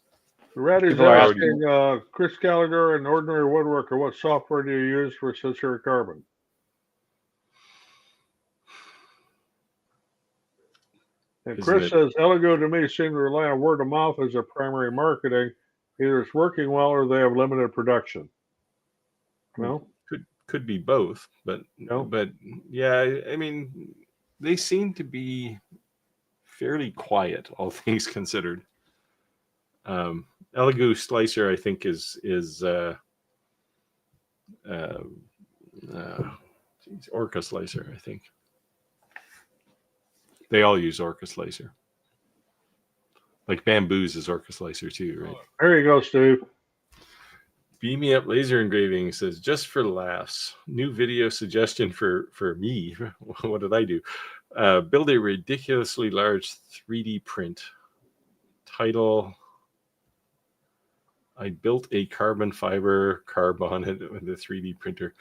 Raddy's asking Chris Gallagher and Ordinary Woodworker, what software do you use for sulfuric carbon? And Chris says, Elegoo to me seem to rely on word of mouth as their primary marketing. Either it's working well or they have limited production. No? Could be both, but no. But yeah, I mean, they seem to be fairly quiet, all things considered. Elegoo Slicer, I think, is Orca Slicer, I think. They all use Orca Slicer. Like Bamboo's is Orca Slicer too, right? There you go, Steve. Beam Me Up Laser Engraving says, just for laughs, new video suggestion for me. What did I do? Build a ridiculously large 3D print. Title, I built a carbon fiber carb on it with a 3D printer.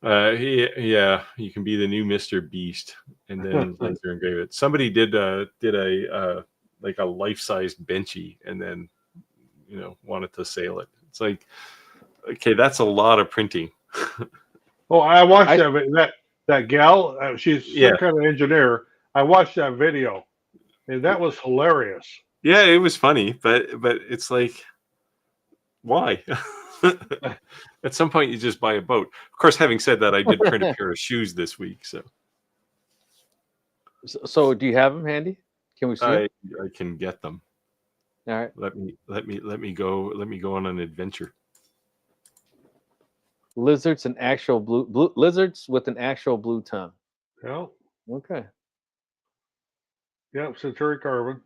Yeah, you can be the new Mr. Beast and then laser engrave it. Somebody did a like a life-size benchy and then wanted to sell it. It's like, okay, that's a lot of printing. Oh, I watched that gal. She's some kind of engineer. I watched that video, and that was hilarious. Yeah, it was funny, but it's like, Why? At some point, you just buy a boat. Of course, having said that, I did print a pair of shoes this week, so So do you have them handy? Can we see I it? I can get them. All right. Let me go on an adventure. Lizards and actual blue lizards with an actual blue tongue. Yeah. Okay. Yeah. Centauri carbon.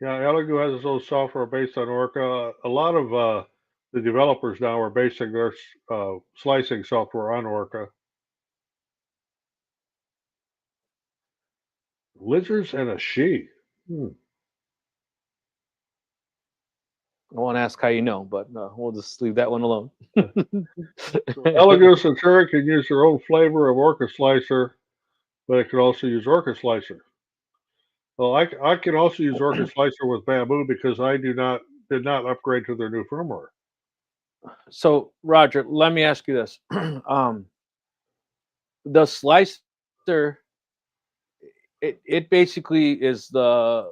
Yeah. Elegoo has its own software based on Orca. A lot of the developers now are basing their slicing software on Orca. Lizards and a she. I won't ask how you know, but we'll just leave that one alone. Elegoo Centauri can use their own flavor of Orca slicer, but it can also use Orca slicer. Well, I can also use Orca slicer with bamboo because I did not upgrade to their new firmware. So, Roger, let me ask you this: the slicer, it basically is the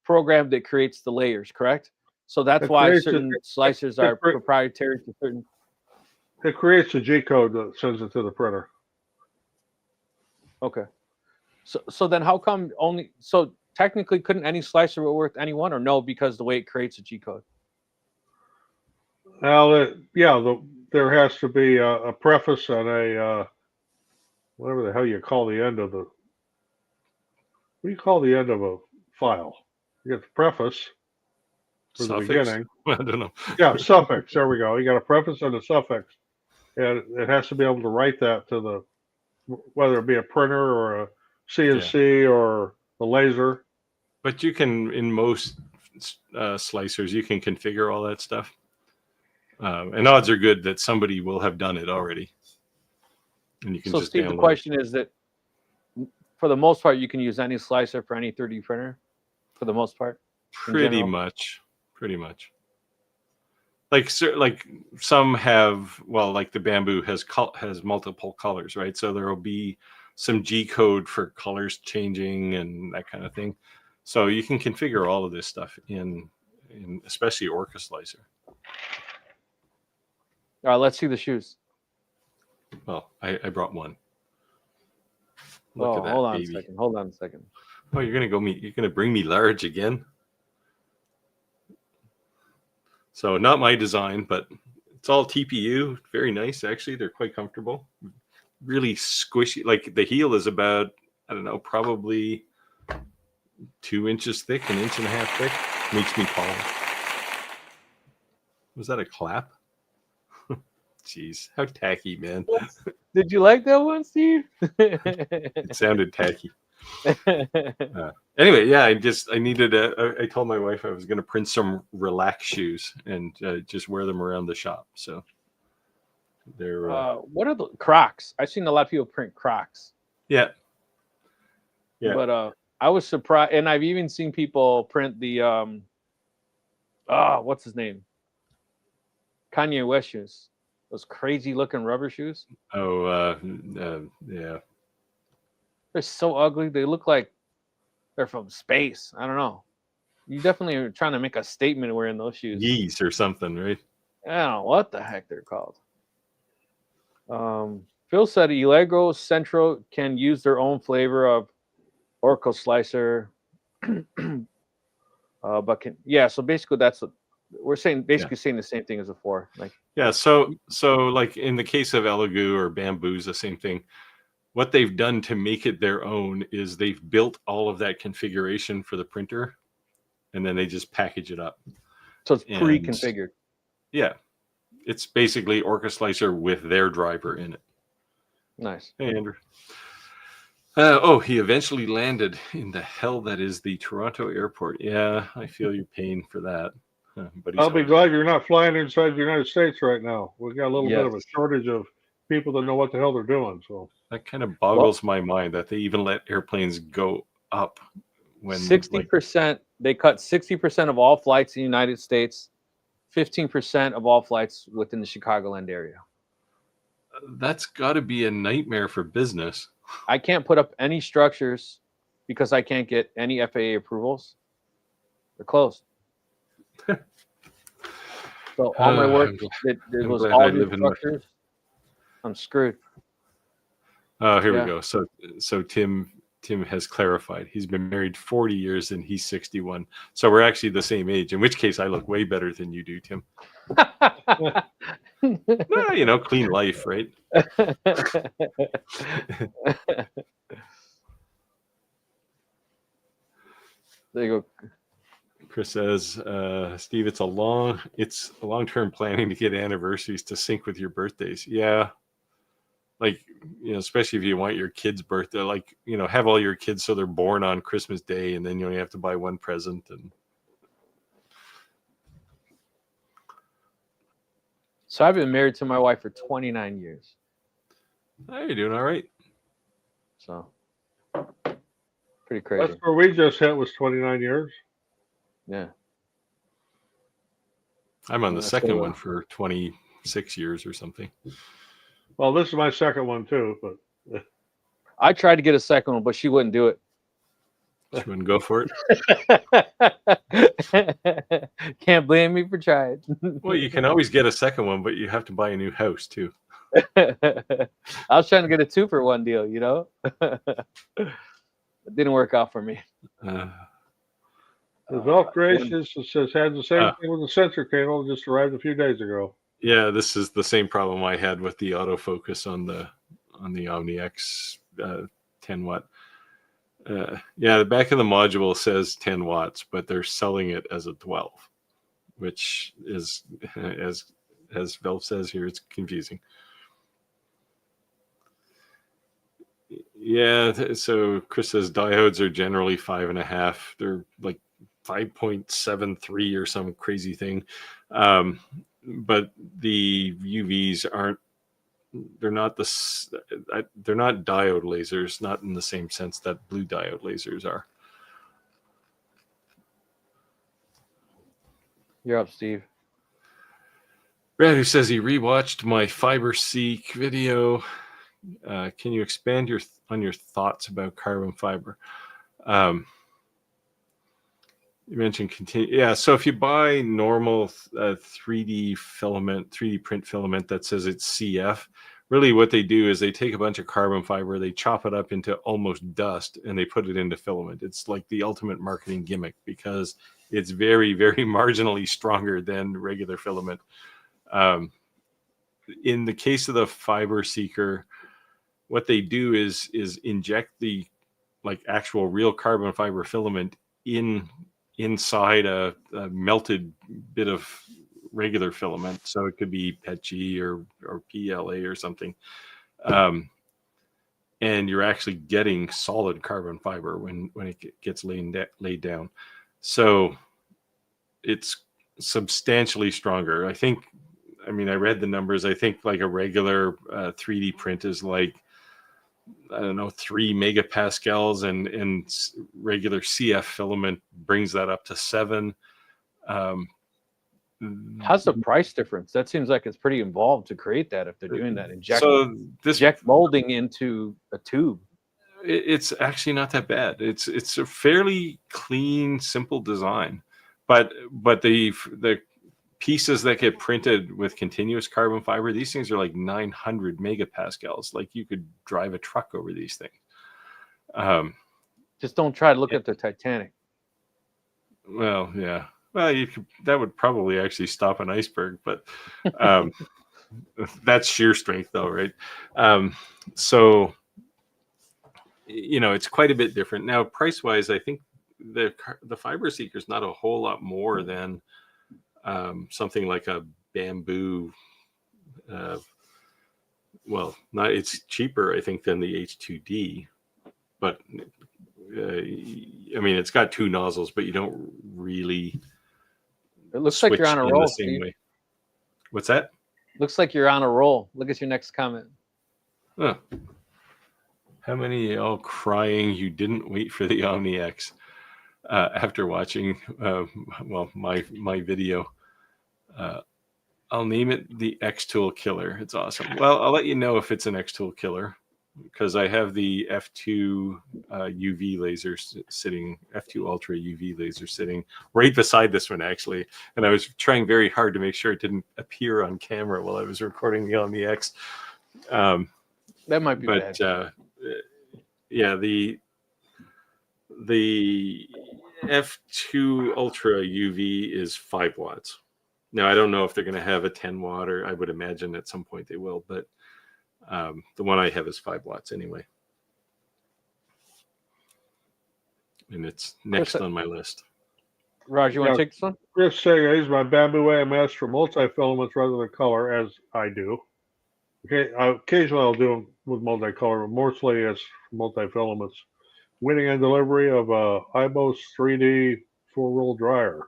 program that creates the layers, correct? So that's It why creates a, certain slicers are cre- proprietary to certain. it creates a G code that sends it to the printer. Okay. So then how come only? So technically, couldn't any slicer work with anyone, or no? Because the way it creates a G code. Now, there has to be a preface and a whatever the hell you call the end of the. What do you call the end of a file? You get the preface for the Suffix? beginning. I don't know. Yeah, suffix. There we go. You got a preface and a suffix, and it has to be able to write that to the whether it be a printer or a CNC or a laser. But you can, in most slicers, you can configure all that stuff. And odds are good that somebody will have done it already. And you can So, just Steve, download the question is that for the most part, you can use any slicer for any 3D printer. For the most part, pretty much. Like some have, well, like the bamboo has multiple colors, right? So there will be some G code for colors changing and that kind of thing. So you can configure all of this stuff in especially Orca Slicer. All right, let's see the shoes. Well, I brought one. Look at that, hold on baby. a second. Hold on a second. Oh, you're gonna bring me large again? So not my design, but it's all TPU. Very nice, actually. They're quite comfortable. Really squishy. Like the heel is about, I don't know, probably 2 inches thick, 1.5 inches thick. Makes me tall. Was that a clap? Jeez, how tacky, man. Did you like that one, Steve? It sounded tacky. Anyway, yeah, I needed I told my wife I was going to print some relax shoes and just wear them around the shop. So they're what are the Crocs? I've seen a lot of people print Crocs. Yeah. But I was surprised, and I've even seen people print the what's his name? Kanye West shoes. Those crazy looking rubber shoes. Oh, yeah. They're so ugly. They look like they're from space. I don't know. You definitely are trying to make a statement wearing those shoes. Yeez or something, right? I don't know what the heck they're called. Phil said Allegro Central can use their own flavor of Orca Slicer. But so basically that's what we're saying, basically saying the same thing as before. Like, yeah, so like in the case of Elegoo or Bamboo's the same thing. What they've done to make it their own is they've built all of that configuration for the printer, and then they just package it up. So it's pre-configured. Yeah, it's basically Orca Slicer with their driver in it. Nice. Hey, Andrew. He eventually landed in the hell that is the Toronto airport. Yeah, I feel your pain for that. But I'll be glad you're not flying inside the United States right now. We've got a little bit of a shortage of people that know what the hell they're doing. So that kind of boggles my mind that they even let airplanes go up when 60%. They cut 60% of all flights in the United States, 15% of all flights within the Chicagoland area. That's got to be a nightmare for business. I can't put up any structures because I can't get any FAA approvals, they're closed. So all my work, it I'm was glad all I the live in the- instructors. I'm screwed. Oh, here Yeah. we go. So Tim has clarified. He's been married 40 years and he's 61. So we're actually the same age, in which case I look way better than you do, Tim. Well, you know, clean life, right? There you go. Chris says, Steve, it's a long-term planning to get anniversaries to sync with your birthdays. Yeah. Like, you know, especially if you want your kid's birthday, like, you know, have all your kids so they're born on Christmas Day, and then you only have to buy one present. And So I've been married to my wife for 29 years. oh, you're doing all right. So pretty crazy. That's where we just hit was 29 years. Yeah. I'm on the That's second cool. one for 26 years or something. Well, this is my second one too, but I tried to get a second one, but she wouldn't do it. She wouldn't go for it. Can't blame me for trying. Well, you can always get a second one, but you have to buy a new house too. I was trying to get a 2-for-1 deal, you know? It didn't work out for me. the Velk Gracious says had the same thing with the sensor cable, just arrived a few days ago. Yeah, this is the same problem I had with the autofocus on the OmniX 10 watt. Yeah, the back of the module says 10 watts, but they're selling it as a 12, which is, as Velv says here, it's confusing. Yeah, so Chris says diodes are generally 5.5. They're like 5.73 or some crazy thing. But the UVs aren't, they're not diode lasers, not in the same sense that blue diode lasers are. You're up, Steve. Brad, who says he rewatched my FiberSeek video. Can you expand on your thoughts about carbon fiber? You mentioned yeah. So if you buy normal 3D print filament that says it's CF, really what they do is they take a bunch of carbon fiber, they chop it up into almost dust, and they put it into filament. It's like the ultimate marketing gimmick because it's very, very marginally stronger than regular filament. In the case of the Fiber Seeker, what they do is inject the like actual real carbon fiber filament inside a melted bit of regular filament. So it could be PETG or PLA or something. And you're actually getting solid carbon fiber when it gets laid down. So it's substantially stronger. I read the numbers. I think like a regular 3D print is like, I don't know, 3 megapascals, and regular CF filament brings that up to 7. How's the price difference? That seems like it's pretty involved to create that if they're doing that. Inject molding into a tube. It's actually not that bad. It's a fairly clean, simple design, but the pieces that get printed with continuous carbon fiber, these things are like 900 megapascals. Like you could drive a truck over these things. Just don't try to look at the Titanic. Well, yeah. Well, that would probably actually stop an iceberg, but that's sheer strength though, right? So, you know, it's quite a bit different. Now, price-wise, I think the Fiber Seeker is not a whole lot more than something like a bamboo. It's cheaper, I think, than the H2D, but it's got 2 nozzles, but you don't really. It looks like you're on a roll, the same way. What's that? Looks like you're on a roll. Look at your next comment. Huh. How many of y'all crying you didn't wait for the OmniX after watching my video? I'll name it the X-Tool Killer. It's awesome. Well, I'll let you know if it's an X-Tool Killer. because I have the F2 UV laser sitting, F2 Ultra UV laser sitting right beside this one actually, and I was trying very hard to make sure it didn't appear on camera while I was recording on the X. That might be But bad. yeah, the F2 Ultra UV is 5 watts. Now I don't know if they're going to have a 10 watt, or I would imagine at some point they will, but the one I have is 5 watts anyway. And it's next on my list. Raj, you want to take this one? Chris saying I use my bamboo AMS for multi-filaments rather than color, as I do. Okay, occasionally I'll do them with multicolor, but mostly it's multi-filaments. Winning and delivery of a IBOS 3D 4-roll dryer.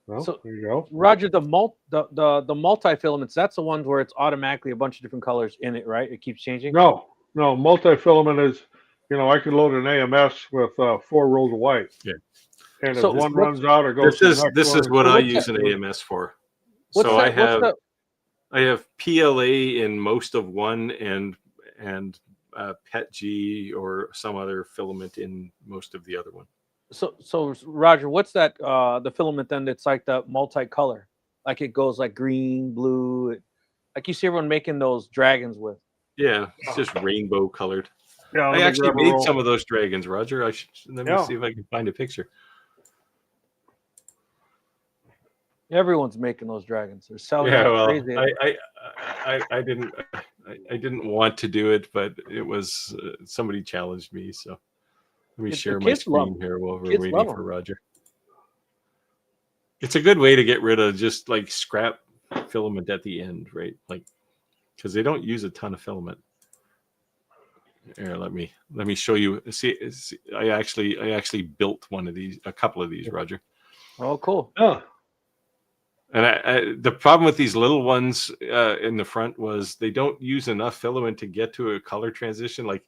Well, So- there you go. Roger, the multi-filaments, that's the ones where it's automatically a bunch of different colors in it, right? It keeps changing? No, multi-filament is, I could load an AMS with 4 rolls of white. Yeah. And if So one runs out, it goes This to the is next one. what So I what's use that- an AMS for. What's So that? I have PLA in most of one, and PETG or some other filament in most of the other one. So Roger, what's that? The filament then that's like the multicolor, like it goes like green, blue, like you see everyone making those dragons with. Yeah, it's just rainbow colored. Yeah, I actually made some of those dragons, Roger. Let me see if I can find a picture. Everyone's making those dragons. They're selling Yeah, like well, crazy. I didn't want to do it, but it was somebody challenged me. So let me share my screen here while we're waiting for Roger. It's a good way to get rid of just like scrap filament at the end, right? Like, because they don't use a ton of filament. Here, let me show you. See, I actually built a couple of these, Roger. Oh, cool. Oh. And the problem with these little ones in the front was they don't use enough filament to get to a color transition. Like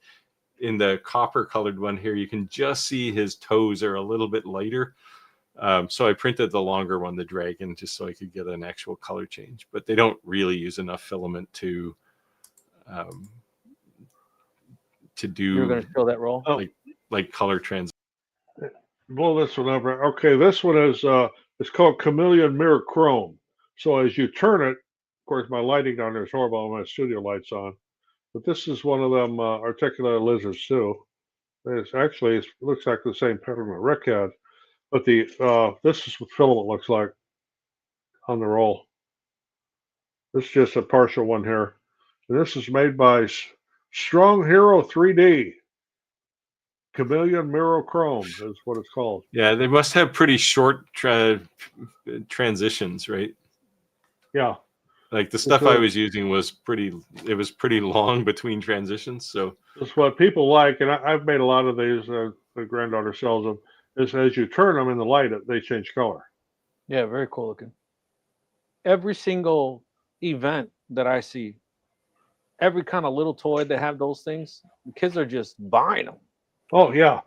in the copper colored one here, you can just see his toes are a little bit lighter. So I printed the longer one, the dragon, just so I could get an actual color change. But they don't really use enough filament to do. You're going to show that roll? Like color transition. Blow this one over. Okay, this one is it's called Chameleon Mirror Chrome. So as you turn it, of course, my lighting down there is horrible. My studio lights on, but this is one of them articulated lizards too. It looks like the same pattern that Rick had, but this is what filament looks like on the roll. This is just a partial one here, and this is made by Strong Hero 3D. Chameleon Mirror Chrome is what it's called. Yeah, they must have pretty short transitions, right? Yeah. Like the stuff I was using was pretty long between transitions. So that's what people like, and I've made a lot of these. The granddaughter sells them. Is as you turn them in the light, they change color. Yeah, very cool looking. Every single event that I see, every kind of little toy that have those things, the kids are just buying them. Oh yeah.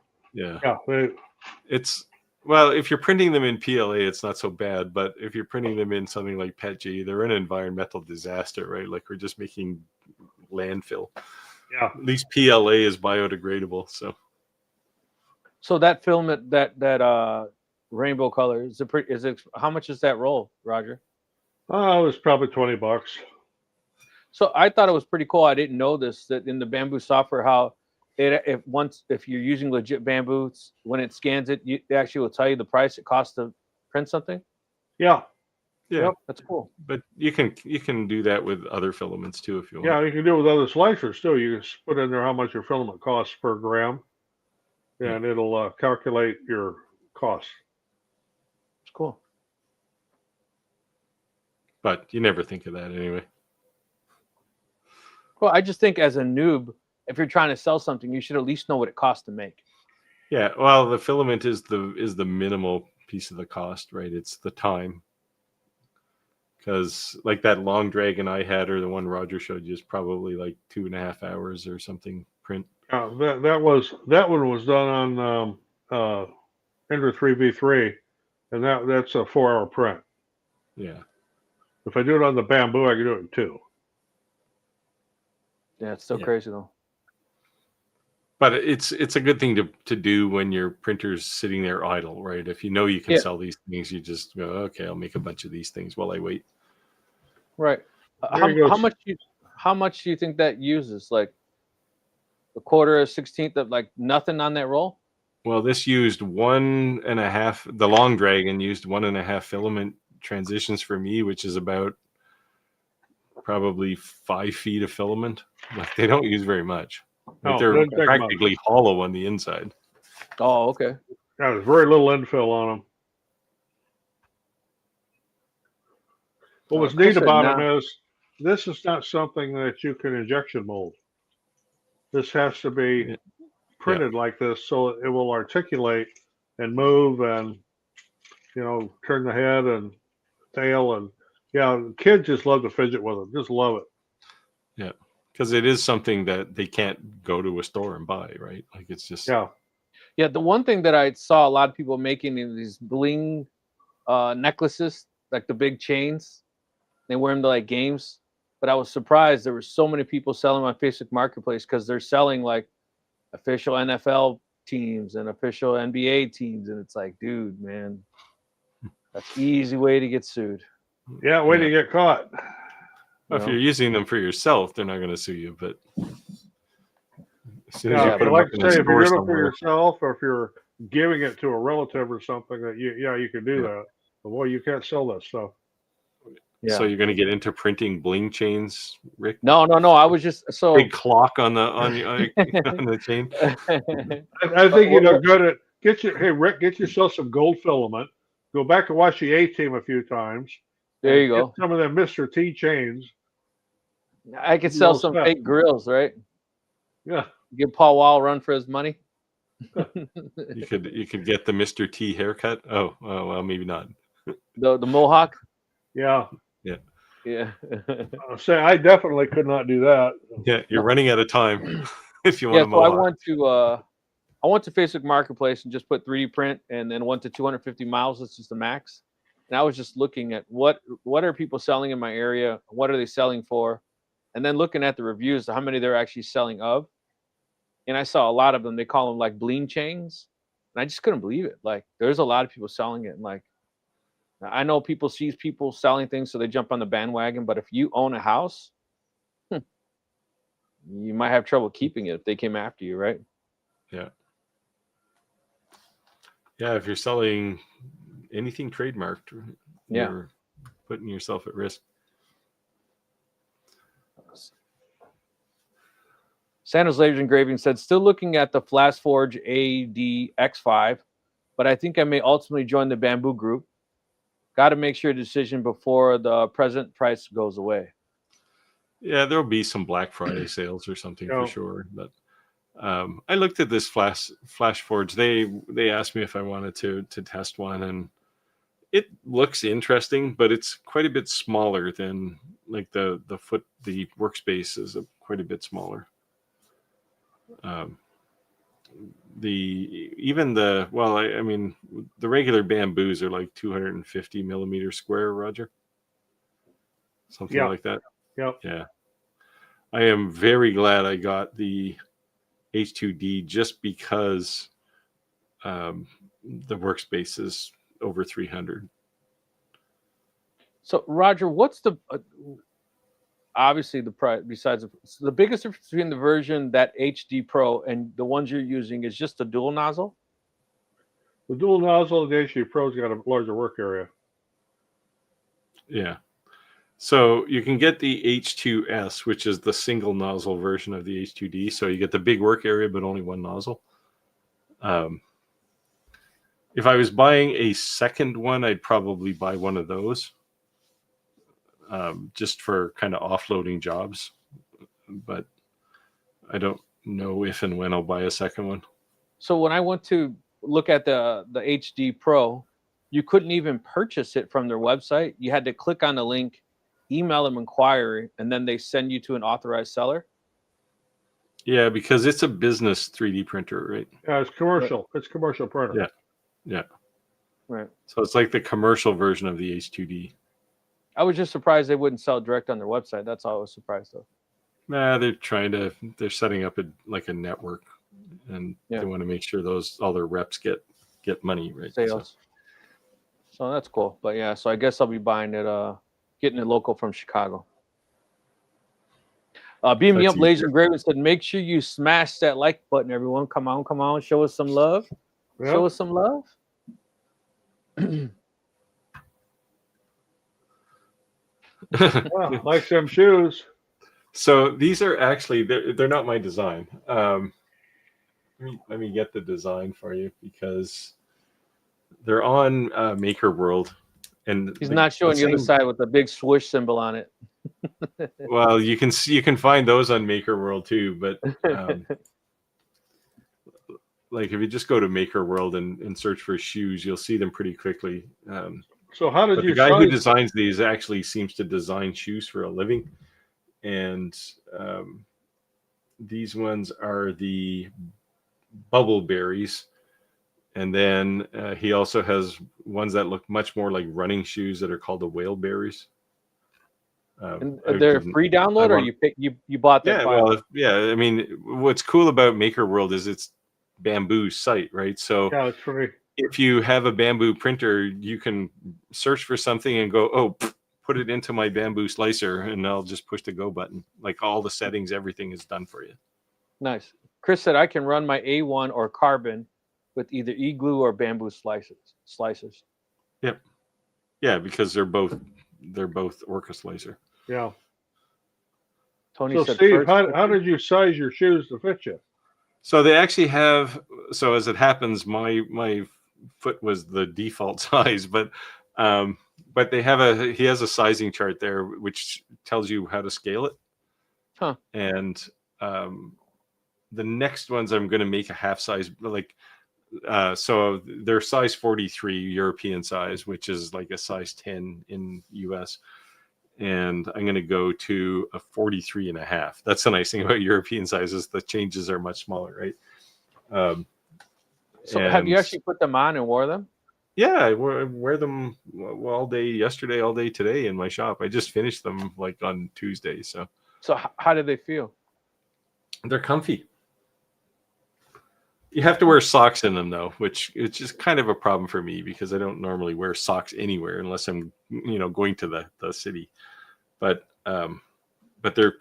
It's well, if you're printing them in PLA, it's not so bad. But if you're printing them in something like PETG, they're an environmental disaster, right? Like we're just making landfill. Yeah. At least PLA is biodegradable. So that filament, that rainbow color, is it? How much is that roll, Roger? It was probably $20. So I thought it was pretty cool. I didn't know this, that in the Bamboo software, how if you're using legit bamboo, when it scans it, it actually will tell you the price it costs to print something. Yeah. Yep. That's cool. But you can do that with other filaments too if you want. Yeah, you can do it with other slicers too. You just put in there how much your filament costs per gram, and it'll calculate your cost. It's cool. But you never think of that anyway. Well, I just think as a noob, if you're trying to sell something, you should at least know what it costs to make. Yeah, well, the filament is the minimal piece of the cost, right? It's the time. Because like that long dragon I had, or the one Roger showed you, is probably like 2.5 hours or something print. That one was done on Ender 3v3, and that's a 4-hour print. Yeah. If I do it on the bamboo, I can do it in 2. Yeah, it's still crazy though. But it's a good thing to do when your printer's sitting there idle, right? If you know you can Yeah. sell these things, you just go, okay, I'll make a bunch of these things while I wait. Right. There you go. How much do you think that uses? Like a quarter, a 16th of like nothing on that roll? Well, this used 1.5. The Long Dragon used 1.5 filament transitions for me, which is about probably 5 feet of filament. Like they don't use very much. Like No, they're doesn't take much. practically hollow on the inside. Oh, okay. Yeah, there's very little infill on them. What was Chris neat said about nah. them is this is not something that you can injection mold. This has to be Yeah. printed like this so it will articulate and move and, you know, turn the head and tail. And yeah, kids just love to fidget with them. Just love it. Yeah. Because it is something that they can't go to a store and buy, right? Like it's just Yeah. Yeah, the one thing that I saw a lot of people making is these bling necklaces, like the big chains. They wear them to like games. But I was surprised there were so many people selling on Facebook Marketplace because they're selling like official NFL teams and official NBA teams, and it's like, dude, man, that's easy way to get sued. Yeah, way Yeah. to get caught. You if know? you're using them for yourself, they're not going to sue you. But as soon as Yeah, you Yeah, put but them like up I in a say, if you're store doing it for somewhere, yourself or if you're giving it to a relative or something, that you can do Yeah. that. But boy, you can't sell that stuff. Yeah. so you're going to get into printing bling chains, Rick? No. I was just so. Big clock on the on the chain. I think you know good at hey Rick, get yourself some gold filament. Go back and watch the A Team a few times. There And you get go. some of them Mr. T chains. I could Be sell all some set. fake grills, right? Yeah. Give Paul Wall a run for his money. You could get the Mr. T haircut. Oh, well, maybe not. The Mohawk. Yeah. Yeah. I'll say I definitely could not do that. Yeah, you're running out of time if you want Yeah. a So I mohawk. went to Facebook Marketplace and just put 3D print, and then went to 250 miles. That's just the max. And I was just looking at what are people selling in my area, what are they selling for, and then looking at the reviews, how many they're actually selling of. And I saw a lot of them. They call them like bling chains, and I just couldn't believe it. Like there's a lot of people selling it, and like I know people sees people selling things, so they jump on the bandwagon. But if you own a house, you might have trouble keeping it if they came after you, right? Yeah. Yeah, if you're selling anything trademarked, Yeah. you're putting yourself at risk. Santa's Laser Engraving said, still looking at the Flash Forge ADX5, but I think I may ultimately join the Bamboo group. Got to make sure a decision before the present price goes away. Yeah, there'll be some Black Friday sales or something for sure. But I looked at this Flash Forge. They asked me if I wanted to test one, and it looks interesting, but it's quite a bit smaller than like the workspace is quite a bit smaller. I mean, the regular bamboos are like 250 millimeter square, Roger. Something like that. Yep. Yeah. I am very glad I got the H2D just because the workspace is over 300. So, Roger, what's the obviously the price besides the biggest difference between the version that HD Pro and the ones you're using is just the dual nozzle? The dual nozzle of the HD Pro's got a larger work area. Yeah. So you can get the H2S, which is the single nozzle version of the H2D. So you get the big work area, but only one nozzle. If I was buying a second one, I'd probably buy one of those, just for kind of offloading jobs. But I don't know if and when I'll buy a second one. So when I went to look at the HD Pro, you couldn't even purchase it from their website. You had to click on the link, email them inquiry, and then they send you to an authorized seller. Yeah, because it's a business 3D printer, right? Yeah, it's commercial. It's commercial printer. Yeah. Right. So it's like the commercial version of the H2D. I was just surprised they wouldn't sell direct on their website. That's all I was surprised of. Nah, they're setting up a network. and Yeah. they want to make sure all their reps get money, right? Sales. So that's cool. But yeah, so I guess I'll be buying it, getting it local from Chicago. Beam me That's up, Laser easier. Graven said, make sure you smash that like button, everyone. Come on, show us some love. Yep. Show us some love. Well, like them shoes. So these are actually they're not my design. Let me get the design for you because they're on Maker World, and He's not showing the other same, side with the big swoosh symbol on it. well, you can find those on Maker World too, but like if you just go to Maker World and search for shoes, you'll see them pretty quickly. So how did But you the guy who size? designs these actually seems to design shoes for a living, and these ones are the bubble berries, and then he also has ones that look much more like running shoes that are called the whale berries. And they're free download, or you bought that? Yeah, well, yeah. I mean, what's cool about Maker World is it's Bamboo site, right? So Yeah, it's free. if you have a Bamboo printer, you can search for something and go, oh, put it into my Bamboo slicer, and I'll just push the go button. Like all the settings, everything is done for you. Nice. Chris said I can run my A1 or carbon with either e-glue or Bamboo slicers. Yep. Yeah, because they're both Orca slicer. Yeah. Tony So said, Steve, how did you size your shoes to fit you? So they actually have. So as it happens, my foot was the default size, but they have he has a sizing chart there which tells you how to scale it. Huh. And the next ones I'm going to make a half size, like so they're size 43 European size, which is like a size 10 in US. And I'm going to go to a 43 and a half. That's the nice thing about European sizes. The changes are much smaller, right? So have you actually put them on and wore them? Yeah, I wear them all day yesterday, all day today in my shop. I just finished them like on Tuesday. So how did they feel? They're comfy. You have to wear socks in them though, which is just kind of a problem for me because I don't normally wear socks anywhere unless I'm, going to the city. But they're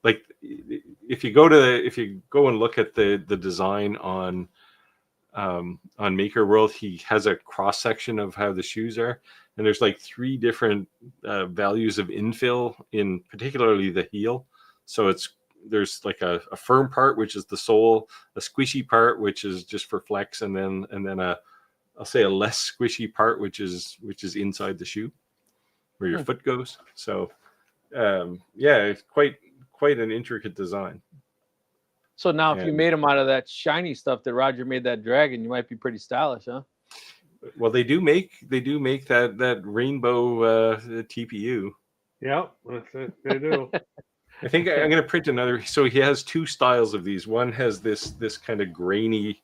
like if you go and look at the design on Maker World, he has a cross section of how the shoes are, and there's like 3 different values of infill in particularly the heel. So there's like a firm part, which is the sole, a squishy part, which is just for flex, and then I'll say a less squishy part, which is inside the shoe where your foot goes. So yeah, it's quite an intricate design. So now if you made them out of that shiny stuff that Roger made that dragon, you might be pretty stylish, huh? Well, they do make that rainbow TPU. Yeah, that's it. They do. I think I'm going to print another. So he has 2 styles of these. One has this kind of grainy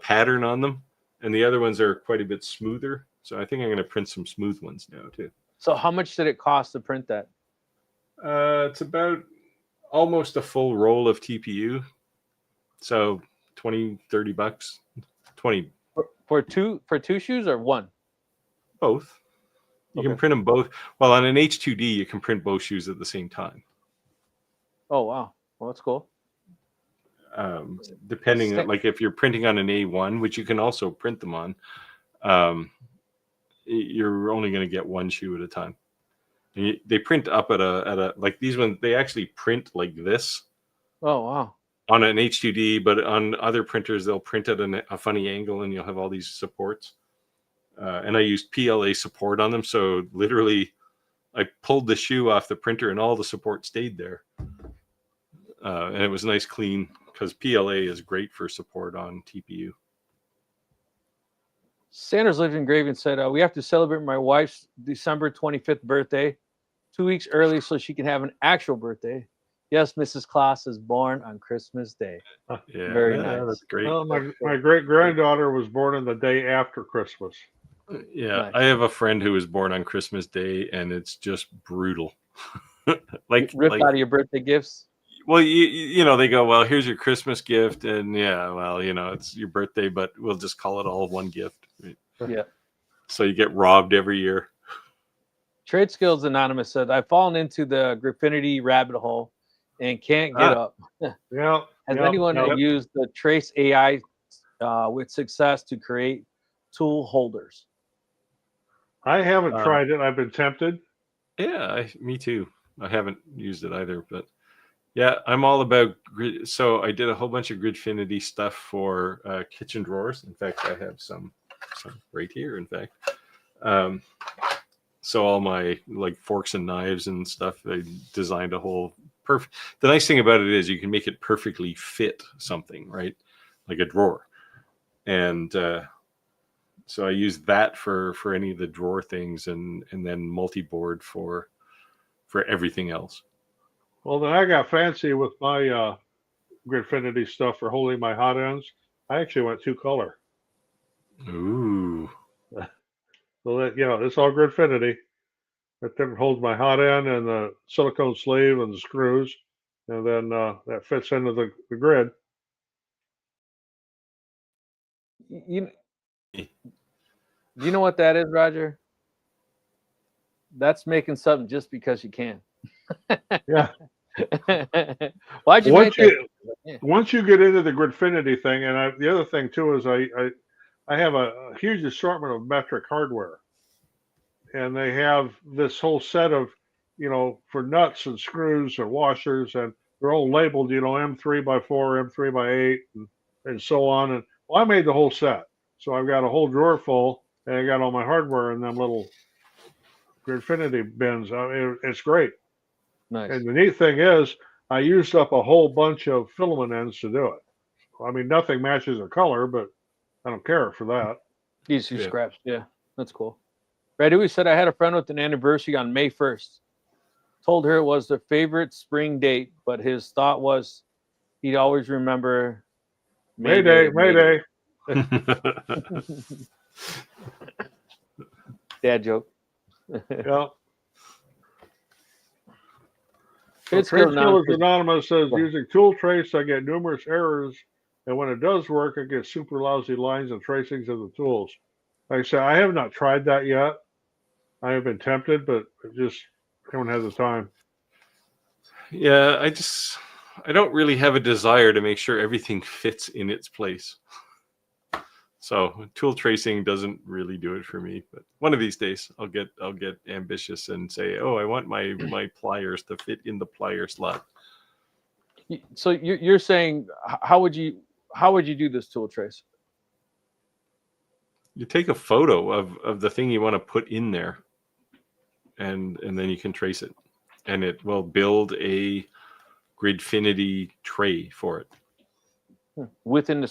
pattern on them, and the other ones are quite a bit smoother. So I think I'm going to print some smooth ones now too. So how much did it cost to print that? It's about almost a full roll of TPU. So $20-$30. 20 for two shoes or one? Both. You can print them both. Well, on an H2D, you can print both shoes at the same time. Oh wow, well that's cool. Depending on, like if you're printing on an A1, which you can also print them on, you're only going to get one shoe at a time. And they print up at a like these ones. They actually print like this. Oh wow. On an H2D, but on other printers they'll print at a funny angle, and you'll have all these supports. And I used PLA support on them, so literally, I pulled the shoe off the printer, and all the support stayed there. And it was nice, clean, because PLA is great for support on TPU. Sanders Lived Engraving said, we have to celebrate my wife's December 25th birthday 2 weeks early so she can have an actual birthday. Yes, Mrs. Klaas is born on Christmas Day. Yeah, very nice. That's great. Well, my great granddaughter was born on the day after Christmas. Yeah, Nice. I have a friend who was born on Christmas Day, and it's just brutal. like ripped out of your birthday gifts. Well, you know, they go, well, here's your Christmas gift, and yeah, well, you know, it's your birthday, but we'll just call it all one gift. Right? Yeah. So you get robbed every year. Trade Skills Anonymous said, I've fallen into the Graffinity rabbit hole and can't get up. Yeah. Has anyone used the Trace AI with success to create tool holders? I haven't tried it. I've been tempted. Yeah, me too. I haven't used it either, but yeah, I'm all about grid. So I did a whole bunch of Gridfinity stuff for kitchen drawers. In fact, I have some right here. In fact, so all my like forks and knives and stuff, I designed a whole perfect. The nice thing about it is you can make it perfectly fit something, right? Like a drawer, and so I use that for any of the drawer things, and then multi-board for everything else. Well, then I got fancy with my Gridfinity stuff for holding my hot ends. I actually went 2-color. Ooh. So that, you know, it's all Gridfinity. It then holds my hot end and the silicone sleeve and the screws, and then that fits into the grid. You, do you know what that is, Roger? That's making something just because you can. Yeah. Why'd you Once make you once you get into the Gridfinity thing, and the other thing too is I have a huge assortment of metric hardware, and they have this whole set of, you know, for nuts and screws and washers, and they're all labeled, you know, M3x4, M3x8, and so on. And well, I made the whole set, so I've got a whole drawer full, and I got all my hardware in them little Gridfinity bins. I mean, it's great. Nice. And the neat thing is, I used up a whole bunch of filament ends to do it. I mean, nothing matches the color, but I don't care for that. These two scraps. Yeah, that's cool. Redouille said, I had a friend with an anniversary on May 1st. Told her it was their favorite spring date, but his thought was he'd always remember Mayday. Dad joke. Yeah. Trade Skills Anonymous says, using tool trace, I get numerous errors, and when it does work, I get super lousy lines and tracings of the tools. Like I said, I have not tried that yet. I have been tempted, but just haven't had the time. Yeah, I don't really have a desire to make sure everything fits in its place. So tool tracing doesn't really do it for me. But one of these days, I'll get ambitious and say, oh, I want my pliers to fit in the plier slot. So you're saying, how would you do this tool trace? You take a photo of the thing you want to put in there, and then you can trace it, and it will build a Gridfinity tray for it. Within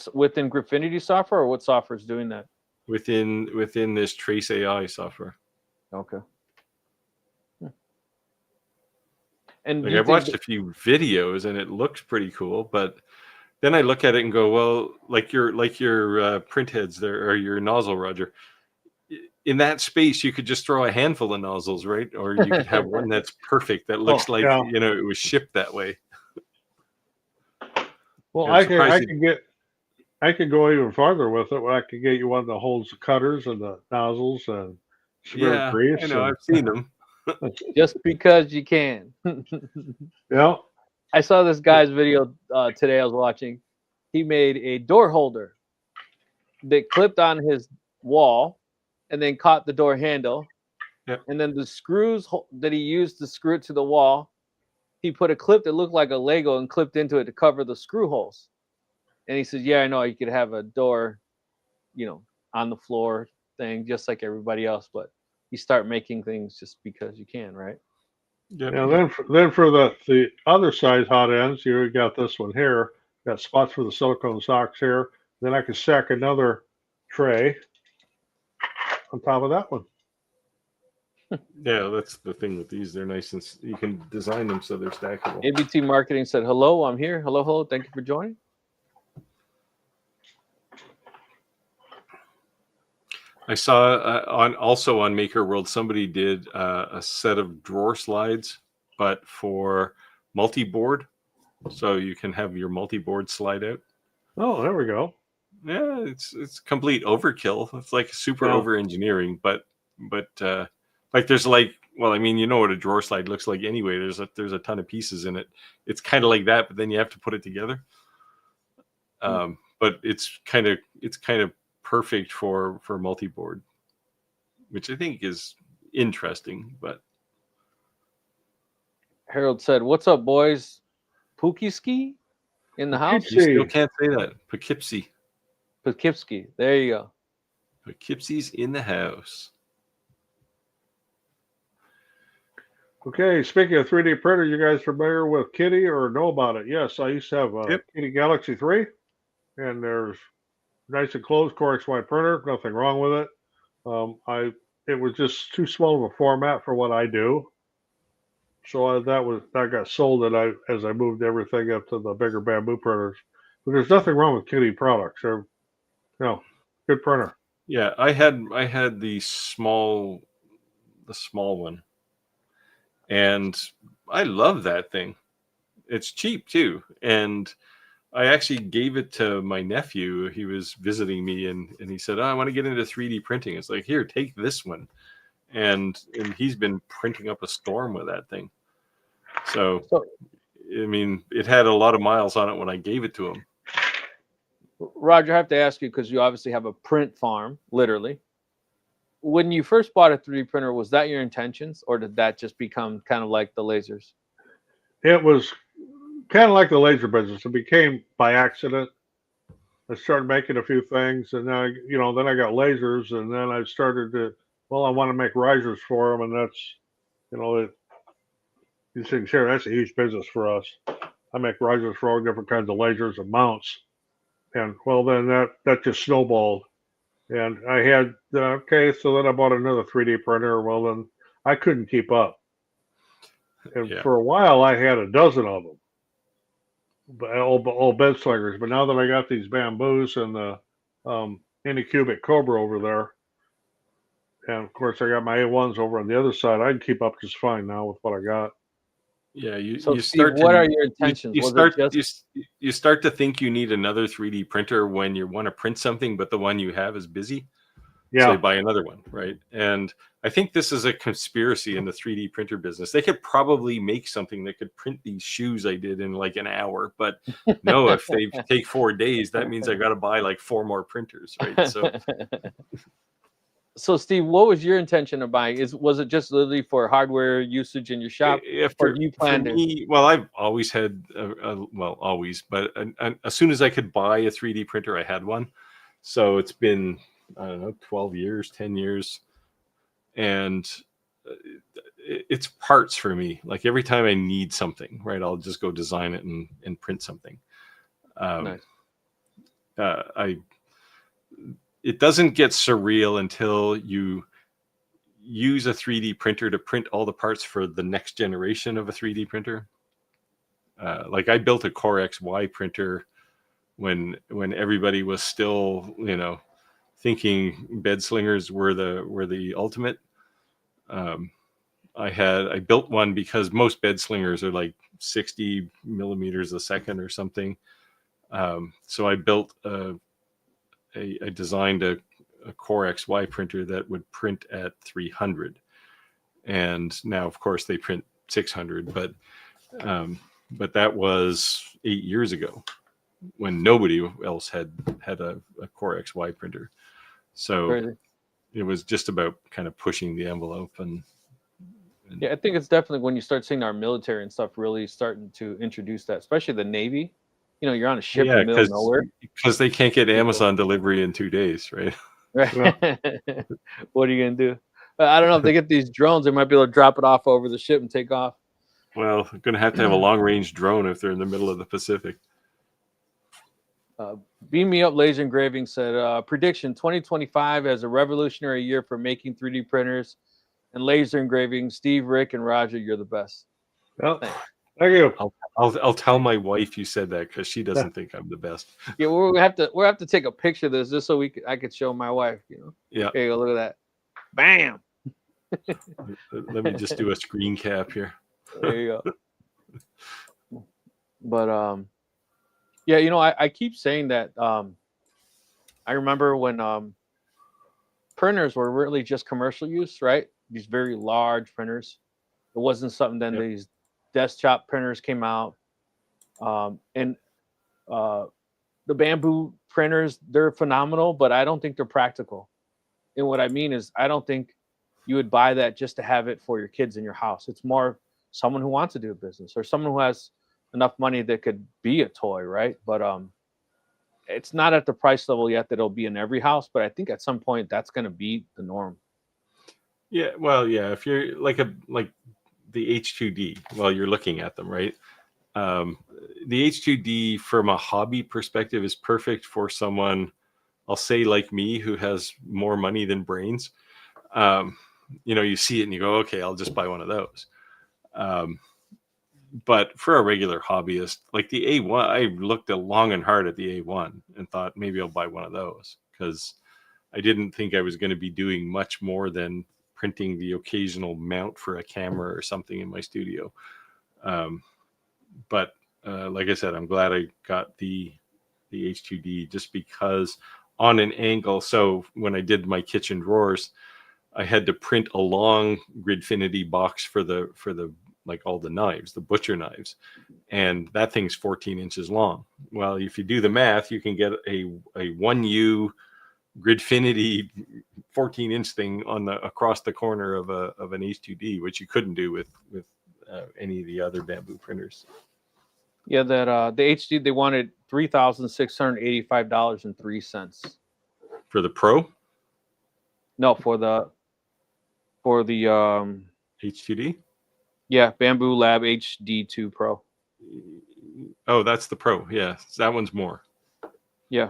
Graffinity software, or what software is doing that? Within this Trace AI software. Okay. And like I've watched a few videos and it looks pretty cool, but then I look at it and go, well, like your print heads there, or your nozzle, Roger. In that space, you could just throw a handful of nozzles, right? Or you could have one that's perfect that looks like you know it was shipped that way. Well, I can go even farther with it. Where I could get you one that holds the cutters and the nozzles and grease. I know, I've seen them. Just because you can. Yeah. I saw this guy's video today. I was watching. He made a door holder that clipped on his wall, and then caught the door handle. Yep. And then the screws that he used to screw it to the wall, he put a clip that looked like a Lego and clipped into it to cover the screw holes. And he says, yeah, I know you could have a door, you know, on the floor thing, just like everybody else, but you start making things just because you can, right? Yeah. And then for the other size hot ends, you got this one here. Got spots for the silicone socks here. Then I can stack another tray on top of that one. Yeah, that's the thing with these. They're nice, and you can design them so they're stackable. ABT Marketing said, hello, I'm here. Hello. Thank you for joining. I saw on Maker World, somebody did a set of drawer slides, but for multi-board, so you can have your multi-board slide out. Oh, there we go. Yeah, it's complete overkill. It's like super Yeah. over engineering, but like there's like, well, I mean, you know what a drawer slide looks like anyway. There's a ton of pieces in it. It's kind of like that, but then you have to put it together. But it's kind of perfect for multi-board, which I think is interesting. But Harold said, "What's up, boys? Pookie ski in the house? you still can't say that. Poughkeepsie. Poughkeepsie. There you go. Poughkeepsie's in the house. Okay, speaking of 3D printer, you guys familiar with Kitty or know about it? Yes, I used to have a Kitty Galaxy 3, and there's nice and closed Core XY printer, nothing wrong with it. It was just too small of a format for what I do, so that got sold as I moved everything up to the bigger bamboo printers. But there's nothing wrong with Kitty products. They're good printer. Yeah, I had the small one, and I love that thing. It's cheap too, and I actually gave it to my nephew. He was visiting me, and he said, "Oh, I want to get into 3D printing." It's like, here, take this one, and he's been printing up a storm with that thing. So I mean, it had a lot of miles on it when I gave it to him. Roger, I have to ask you, because you obviously have a print farm, literally. When you first bought a 3D printer, was that your intentions, or did that just become kind of like the lasers? It was kind of like the laser business. It became by accident. I started making a few things, and then I got lasers, and then I started to, I want to make risers for them, and that's, these things here, that's a huge business for us. I make risers for all different kinds of lasers and mounts, and then that just snowballed, and I had so then I bought another 3D printer. Well, then I couldn't keep up, and for a while I had a dozen of them. All bed slingers, but now that I got these bamboos and the Anycubic Cobra over there, and of course I got my A1s over on the other side, I can keep up just fine now with what I got. Yeah, you Steve, start. what are your intentions? You start to think you need another 3D printer when you want to print something, but the one you have is busy. Yeah. So you buy another one, right? And I think this is a conspiracy in the 3D printer business. They could probably make something that could print these shoes I did in like an hour, but no, if they take 4 days, that means I got to buy like 4 more printers, right? So Steve, what was your intention of buying? Was it just literally for hardware usage in your shop? For me, well, I've always had, but as soon as I could buy a 3D printer, I had one. So it's been, I don't know, 12 years, 10 years. And it's parts for me. Like every time I need something, right, I'll just go design it and print something. Nice. It doesn't get surreal until you use a 3D printer to print all the parts for the next generation of a 3D printer. Like I built a Core XY printer when everybody was still, thinking bed slingers were the ultimate. I built one because most bed slingers are like 60 millimeters a second or something. So I built I designed a Core XY printer that would print at 300, and now of course they print 600. But that was 8 years ago when nobody else had a Core XY printer. So crazy. It was just about kind of pushing the envelope and yeah, I think it's definitely when you start seeing our military and stuff really starting to introduce that, especially the Navy. You're on a ship in the middle of nowhere. Because they can't get Amazon delivery in 2 days, right? Right. Yeah. What are you going to do? I don't know if they get these drones, they might be able to drop it off over the ship and take off. Well, they're going to have a long-range drone if they're in the middle of the Pacific. Beam Me Up Laser Engraving said, prediction 2025 as a revolutionary year for making 3D printers and laser engraving. Steve, Rick, and Roger, you're the best. Well, thank you. I'll tell my wife you said that because she doesn't think I'm the best. Yeah, we'll have to take a picture of this just so I could show my wife. Yeah. Okay, look at that. Bam. Let me just do a screen cap here. There you go. But yeah, you know, I keep saying that. I remember when printers were really just commercial use, right? These very large printers. It wasn't something. Then Yep. these desktop printers came out, and uh, the bamboo printers, they're phenomenal, but I don't think they're practical. And what I mean is, I don't think you would buy that just to have it for your kids in your house. It's more someone who wants to do a business or someone who has enough money that could be a toy, right? But it's not at the price level yet that it'll be in every house. But I think at some point that's going to be the norm. Yeah, well, yeah. If you're like the H2D, while you're looking at them, right? The H2D from a hobby perspective is perfect for someone, I'll say like me, who has more money than brains. You know, you see it and you go, okay, I'll just buy one of those. But for a regular hobbyist, like the A1, I looked long and hard at the A1 and thought maybe I'll buy one of those because I didn't think I was going to be doing much more than printing the occasional mount for a camera or something in my studio. But like I said, I'm glad I got the H2D just because on an angle. So when I did my kitchen drawers, I had to print a long Gridfinity box for the like all the knives, the butcher knives, and that thing's 14 inches long. Well, if you do the math, you can get a 1U Gridfinity 14-inch thing on the across the corner of an H2D, which you couldn't do with any of the other bamboo printers. Yeah, that the HD, they wanted $3,685.03. For the Pro No, for the H2D. yeah, Bamboo Lab HD2 Pro. Oh, that's the Pro. Yeah, that one's more. Yeah.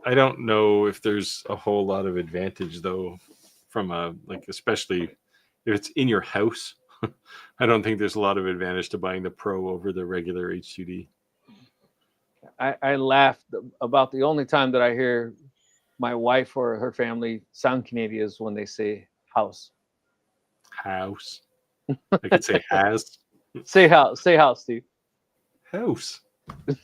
I don't know if there's a whole lot of advantage though, from a like especially if it's in your house. I don't think there's a lot of advantage to buying the Pro over the regular H2D. I laughed about the only time that I hear my wife or her family sound Canadian is when they say house. House. I could say has. Say house. Say house, Steve. House. It's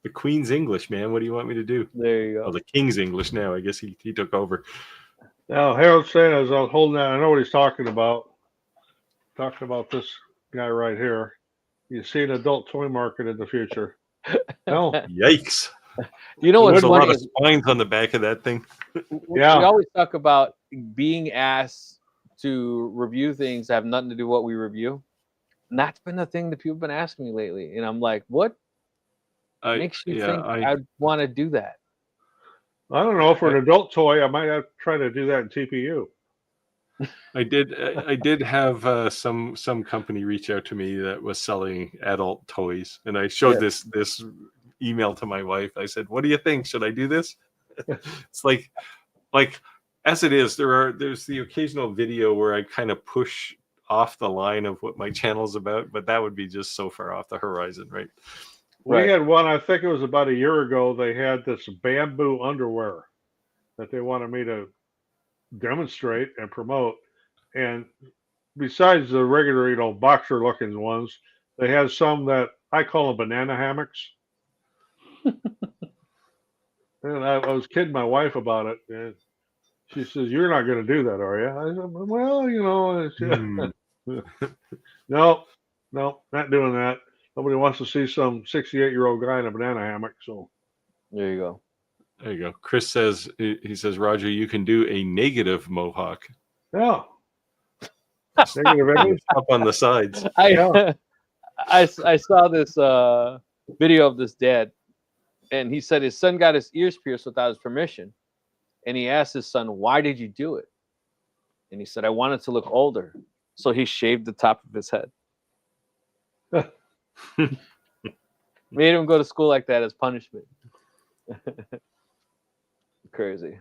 the Queen's English, man. What do you want me to do? There you go. Well, the King's English now. I guess he took over. Now, Harold's saying as I was holding that, I know what he's talking about. Talking about this guy right here. You see an adult toy market in the future. No. Yikes. You know what's There's a funny lot of is spines on the back of that thing. Yeah. we always talk about being asked to review things that have nothing to do with what we review. And that's been the thing that people have been asking me lately. And I'm like, what makes you think I'd want to do that? I don't know. For an adult toy, I might have to try to do that in TPU. I did have some company reach out to me that was selling adult toys, and I showed this email to my wife. I said, "What do you think? Should I do this?" It's like as it is, there's the occasional video where I kind of push off the line of what my channel's about, but that would be just so far off the horizon, right? We had one, I think it was about a year ago, they had this bamboo underwear that they wanted me to demonstrate and promote. And besides the regular, boxer looking ones, they had some that I call them banana hammocks. And I was kidding my wife about it. And she says, "You're not going to do that, are you?" I said, "Well, no, not doing that. Nobody wants to see some 68-year-old guy in a banana hammock." So there you go. There you go. Chris says, Roger, you can do a negative mohawk. Yeah. Negative image up on the sides. I saw this video of this dad, and he said his son got his ears pierced without his permission. And he asked his son, "Why did you do it?" And he said, "I wanted to look older." So he shaved the top of his head. Made him go to school like that as punishment. Crazy.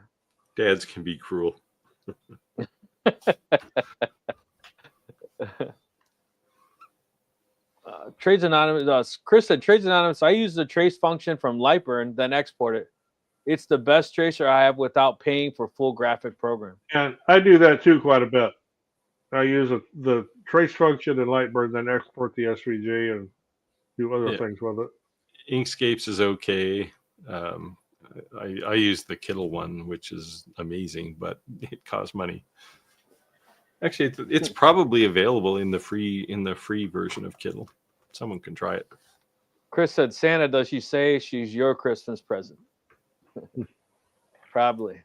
Dads can be cruel. Trades Anonymous. Chris said, "Trades Anonymous. I use the trace function from Lightburn, then export it. It's the best tracer I have without paying for full graphic program." And I do that too quite a bit. I use the trace function in Lightburn, then export the SVG and do other Yeah. things with it. Inkscapes is okay. I use the Kittle one, which is amazing, but it costs money. Actually, it's probably available in the free version of Kittle. Someone can try it. Chris said, Santa, does she say she's your Christmas present? Probably.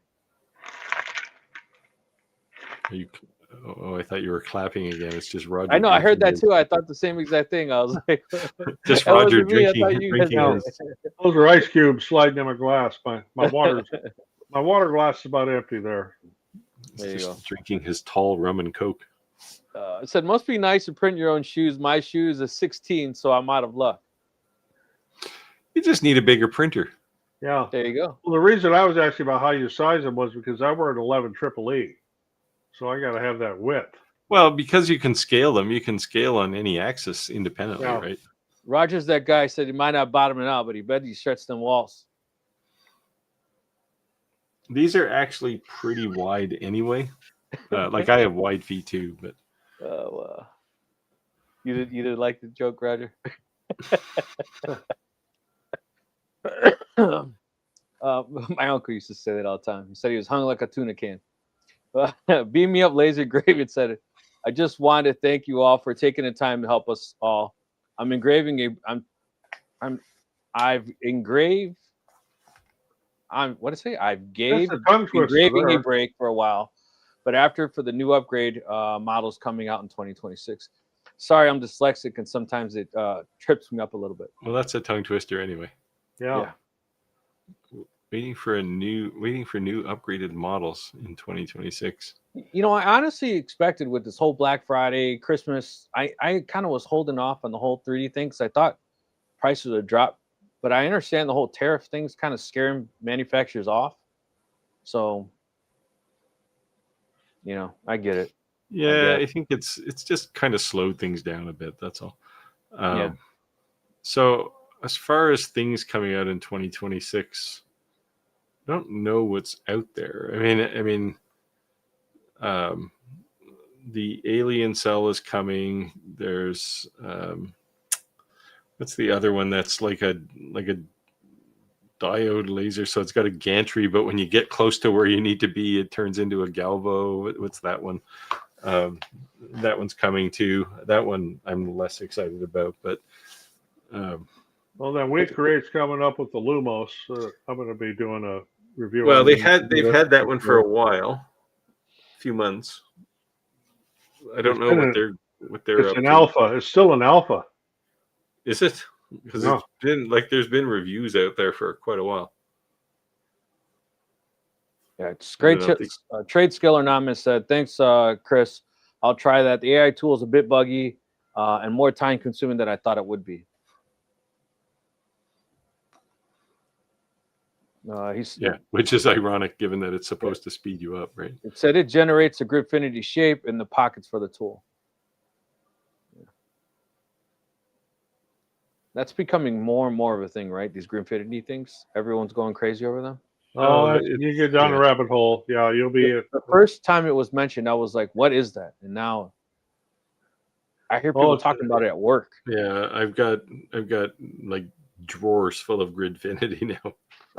Oh, I thought you were clapping again. It's just Roger. I know. I heard that drinking too. I thought the same exact thing. I was like, Just that Roger wasn't me. I drinking. thought you guys drinking Those are ice cubes sliding in my glass. My water glass is about empty there. There you go. Drinking his tall rum and coke. It said, must be nice to print your own shoes. My shoes is 16, so I'm out of luck. You just need a bigger printer. Yeah. There you go. Well, the reason I was asking about how you size them was because I wear an 11 triple E, so I got to have that width. Well, because you can scale them, you can scale on any axis independently, Yeah. right? Roger's that guy said he might not bottom it out, but he bet he stretched them walls. These are actually pretty wide anyway. Like I have wide feet too, but you did like the joke, Roger? My uncle used to say that all the time. He said he was hung like a tuna can. Beam me up, laser Graven said it. I just wanted to thank you all for taking the time to help us all. I've engraved engraving a break for a while, but after for the new upgrade models coming out in 2026. Sorry, I'm dyslexic and sometimes it trips me up a little bit. Well, that's a tongue twister anyway. Yeah. Waiting for new upgraded models in 2026. You know, I honestly expected with this whole Black Friday, Christmas, I kind of was holding off on the whole 3D thing because I thought prices would drop. But I understand the whole tariff thing's kind of scaring manufacturers off. So, you know, I get it. Yeah, I think it's just kind of slowed things down a bit. That's all. Yeah. So as far as things coming out in 2026, I don't know what's out there. I mean, the Alien Cell is coming. There's what's the other one that's like a diode laser, so it's got a gantry, but when you get close to where you need to be, it turns into a galvo. What's that one? That one's coming too. That one I'm less excited about, but well, then We Create's coming up with the Lumos. I'm going to be doing a review. Well, they've had that one for a while, a few months. I don't know what they're It's up an to. alpha. It's still an alpha. Is it? Because it's been there's been reviews out there for quite a while. Yeah, it's great. Trade Skill Anonymous said, thanks, Chris. I'll try that. The AI tool is a bit buggy and more time consuming than I thought it would be. Which is ironic given that it's supposed to speed you up, right? It said it generates a Gridfinity shape in the pockets for the tool. Yeah. That's becoming more and more of a thing, right? These Gridfinity things. Everyone's going crazy over them. Oh, you get down the rabbit hole. Yeah, you'll be. The first time it was mentioned, I was like, "What is that?" And now I hear people talking about it at work. Yeah, I've got like drawers full of Gridfinity now.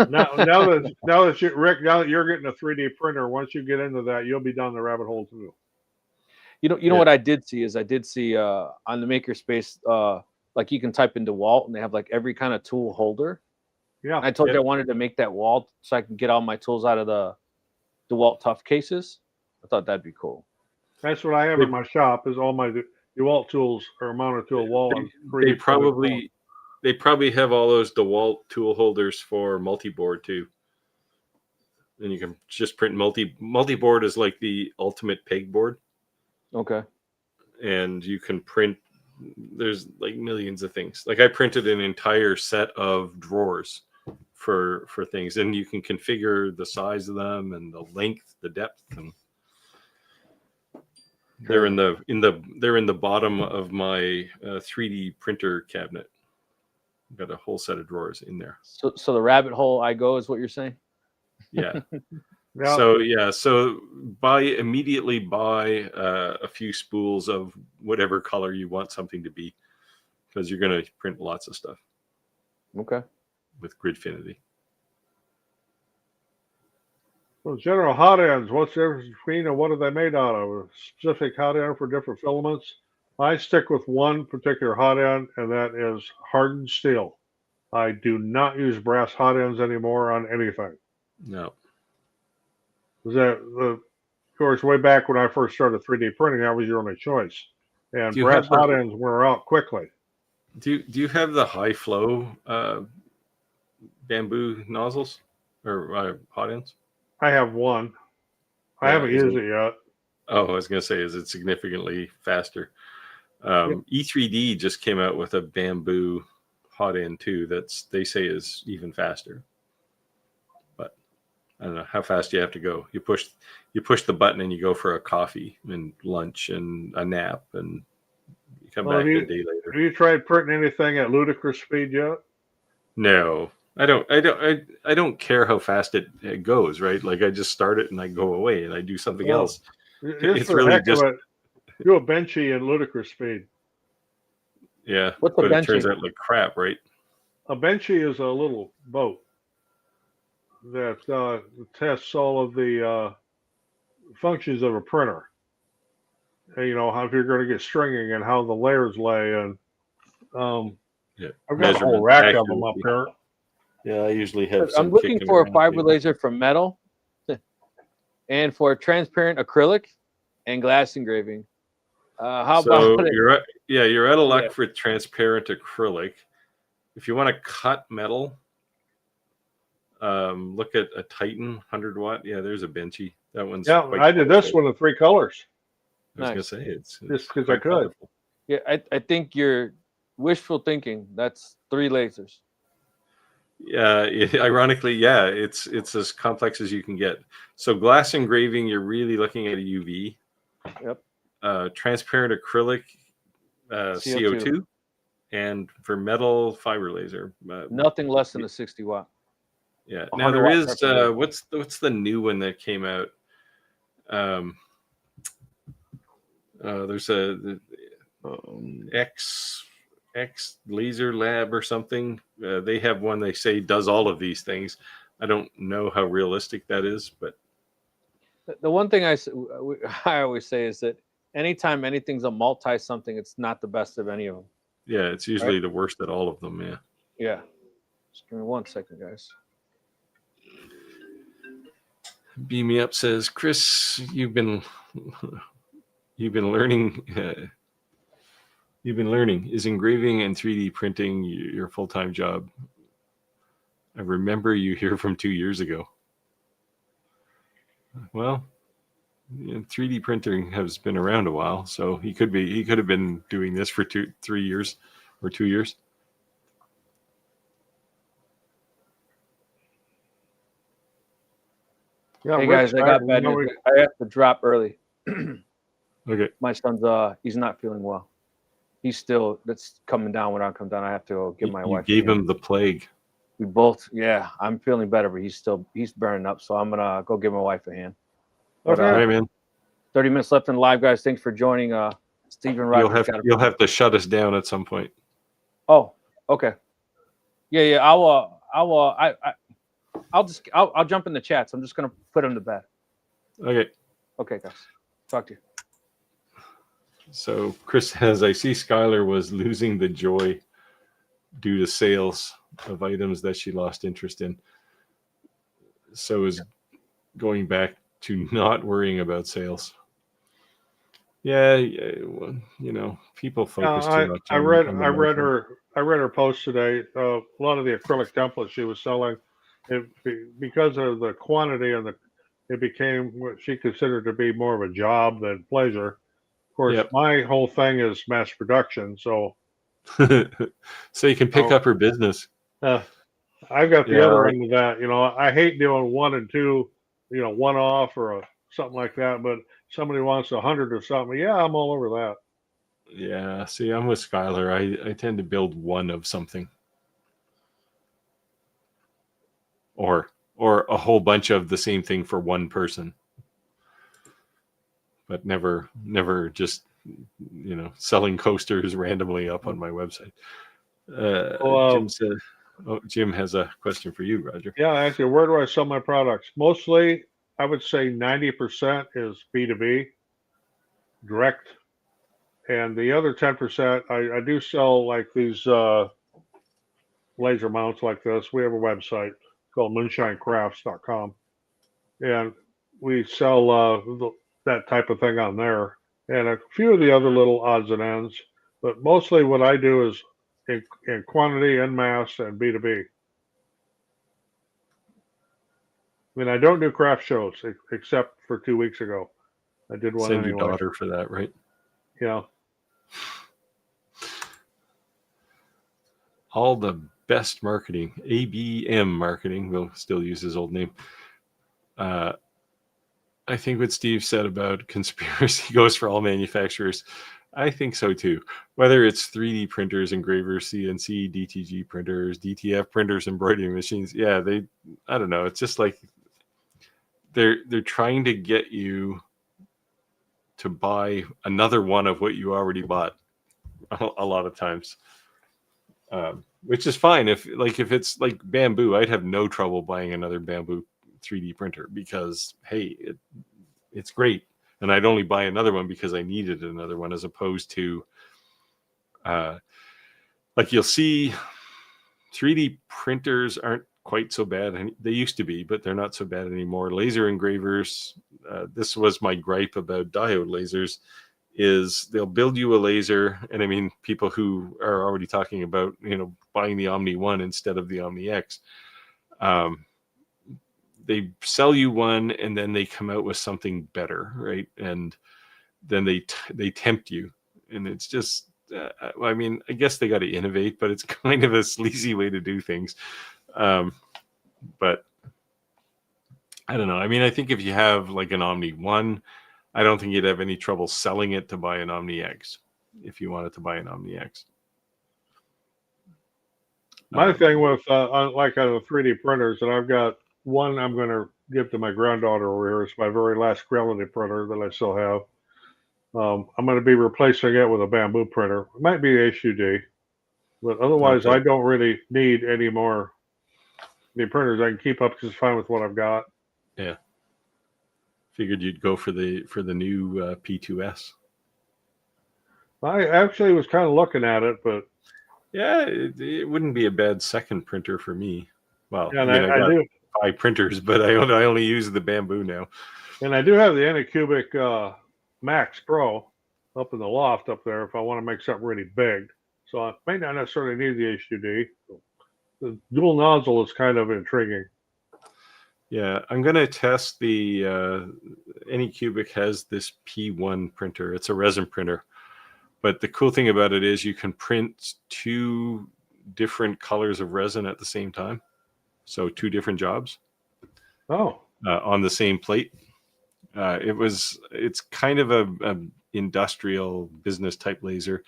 now that you're getting a 3D printer, once you get into that, you'll be down the rabbit hole too. You know what I did see on the Makerspace, like you can type into DeWalt and they have like every kind of tool holder. Yeah. I told you I wanted to make that wall so I can get all my tools out of the DeWalt Tough cases. I thought that'd be cool. That's what I have in my shop. Is all my DeWalt tools are mounted to a wall. They probably have all those DeWalt tool holders for multi-board too. And you can just print multi-board is like the ultimate pegboard. Okay. And you can print, there's like millions of things. Like I printed an entire set of drawers for things, and you can configure the size of them and the length, the depth, and they're in the bottom of my 3D printer cabinet. I've got a whole set of drawers in there. So the rabbit hole I go is what you're saying? Yeah. Yeah. So immediately buy a few spools of whatever color you want something to be, because you're going to print lots of stuff Okay. with Gridfinity. So general hot ends, what's the difference between and what are they made out of? A specific hot end for different filaments? I stick with one particular hot end, and that is hardened steel. I do not use brass hot ends anymore on anything. No. Of course, way back when I first started 3D printing, that was your only choice. And Do you brass have the- hot ends wear out quickly. Do you have the high flow bamboo nozzles or hot ends? I have one. I Yeah, haven't used it yet. Oh, I was going to say, is it significantly faster? E3D just came out with a bamboo hot end too. They say is even faster. But I don't know how fast you have to go. You push the button and you go for a coffee and lunch and a nap, and you come back a day later. Have you tried printing anything at ludicrous speed yet? No, I don't care how fast it goes. Right, like I just start it and I go away and I do something else. It's really just do a benchy at ludicrous speed. Yeah, What's a but benchy? it turns out like crap, right? A benchy is a little boat that tests all of the functions of a printer. And, you know, how if you're going to get stringing and how the layers lay, and I've got a whole rack of them up here. Yeah, I usually have. I'm looking for a fiber laser for metal, and for transparent acrylic and glass engraving. How about it? You're out of luck for transparent acrylic. If you want to cut metal, look at a Titan 100-watt. Yeah, there's a benchy. That one's. Yeah, I did this one in 3 colors. I was gonna say it's just because I could. Colorful. Yeah, I think you're wishful thinking. That's 3 lasers. Yeah, ironically, yeah, it's as complex as you can get. So glass engraving, you're really looking at a UV. Yep. Transparent acrylic, CO2, and for metal, fiber laser. Nothing less than a 60-watt. Yeah. Now there is what's the new one that came out? There's a X Laser Lab or something. They have one they say does all of these things. I don't know how realistic that is, but the one thing I always say is that anytime anything's a multi something, it's not the best of any of them. Yeah, it's usually the worst at all of them. Yeah. Yeah. Just give me 1 second, guys. Beam Me Up says, Chris, you've been learning. You've been learning. Is engraving and 3D printing your full-time job? I remember you here from 2 years ago. Well, 3D printing has been around a while, so he could have been doing this for 3 years or 2 years. Yeah, hey guys, I got bad news. I have to drop early. Okay. My son's he's not feeling well. He's still that's coming down. When I come down, I have to go give my wife. You gave him the plague. We both, yeah. I'm feeling better, but he's burning up. So I'm gonna go give my wife a hand. But, all right, man. 30 minutes left in the live, guys. Thanks for joining. Stephen Rogers. You'll have to shut us down at some point. Oh, okay. Yeah. I'll jump in the chats. I'm just gonna put him to bed. Okay. Okay, guys. Talk to you. So Chris says, I see Skylar was losing the joy due to sales of items that she lost interest in. So is going back to not worrying about sales. Yeah, well, people focus too much. I read her post today. A lot of the acrylic templates she was selling, because of the quantity and it became what she considered to be more of a job than pleasure. Of course, my whole thing is mass production, so so you can pick up her business. I've got the other end of that. I hate doing 1 and 2, one off or something like that. But somebody wants 100 or something. Yeah, I'm all over that. Yeah, see, I'm with Skylar. I tend to build 1 of something, or or a whole bunch of the same thing for one person. But never just, selling coasters randomly up on my website. Jim said, Jim has a question for you, Roger. Yeah, actually, where do I sell my products? Mostly, I would say 90% is B2B, direct. And the other 10%, I do sell like these laser mounts like this. We have a website called moonshinecrafts.com. And we sell that type of thing on there. And a few of the other little odds and ends. But mostly what I do is in quantity, en masse, and B2B. I mean, I don't do craft shows except for 2 weeks ago. I did one Send anyway. your daughter for that, right? Yeah. All the best marketing, ABM marketing, we'll still use his old name. I think what Steve said about conspiracy goes for all manufacturers. I think so too. Whether it's 3D printers, engravers, CNC, DTG printers, DTF printers, embroidery machines. Yeah, I don't know. It's just like they're trying to get you to buy another one of what you already bought a lot of times. Which is fine. If it's like bamboo, I'd have no trouble buying another bamboo 3D printer because, hey, it's great. And I'd only buy another one because I needed another one, as opposed to, like you'll see 3D printers aren't quite so bad. And they used to be, but they're not so bad anymore. Laser engravers, this was my gripe about diode lasers, is they'll build you a laser. And I mean, people who are already talking about, buying the Omni 1 instead of the Omni X. They sell you one and then they come out with something better, right? And then they tempt you, and it's just I mean, I guess they got to innovate, but it's kind of a sleazy way to do things. But I don't know. I mean, I think if you have like an Omni 1, I don't think you'd have any trouble selling it to buy an Omni X if you wanted to buy an Omni X. My thing with like the 3D printers, and I've got one I'm going to give to my granddaughter over here. It's my very last Gravity printer that I still have. I'm going to be replacing it with a bamboo printer. It might be HUD, but otherwise, Okay. I don't really need any more the printers. I can keep up just fine with what I've got. Yeah. Figured you'd go for the new P2S. I actually was kind of looking at it, but yeah, it wouldn't be a bad second printer for me. Well, yeah, I got do 5 printers, but I only use the bamboo now. And I do have the Anycubic Max Pro up in the loft up there if I want to make something really big. So I may not necessarily need the HUD. The dual nozzle is kind of intriguing. Yeah, I'm going to test the Anycubic has this P1 printer. It's a resin printer. But the cool thing about it is you can print 2 different colors of resin at the same time. So 2 different jobs. Oh. On the same plate. It's kind of a industrial business type laser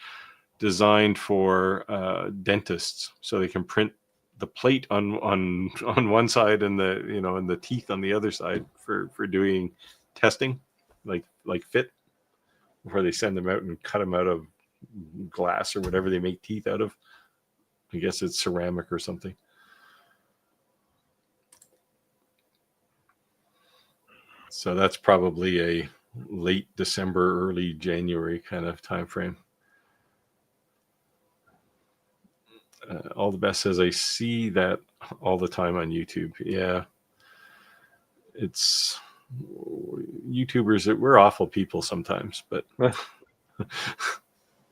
designed for dentists, so they can print the plate on one side and the teeth on the other side for doing testing, like fit, before they send them out and cut them out of glass or whatever they make teeth out of. I guess it's ceramic or something. So that's probably a late December, early January kind of time frame. All the best says I see that all the time on YouTube. Yeah, it's YouTubers. We're awful people sometimes, but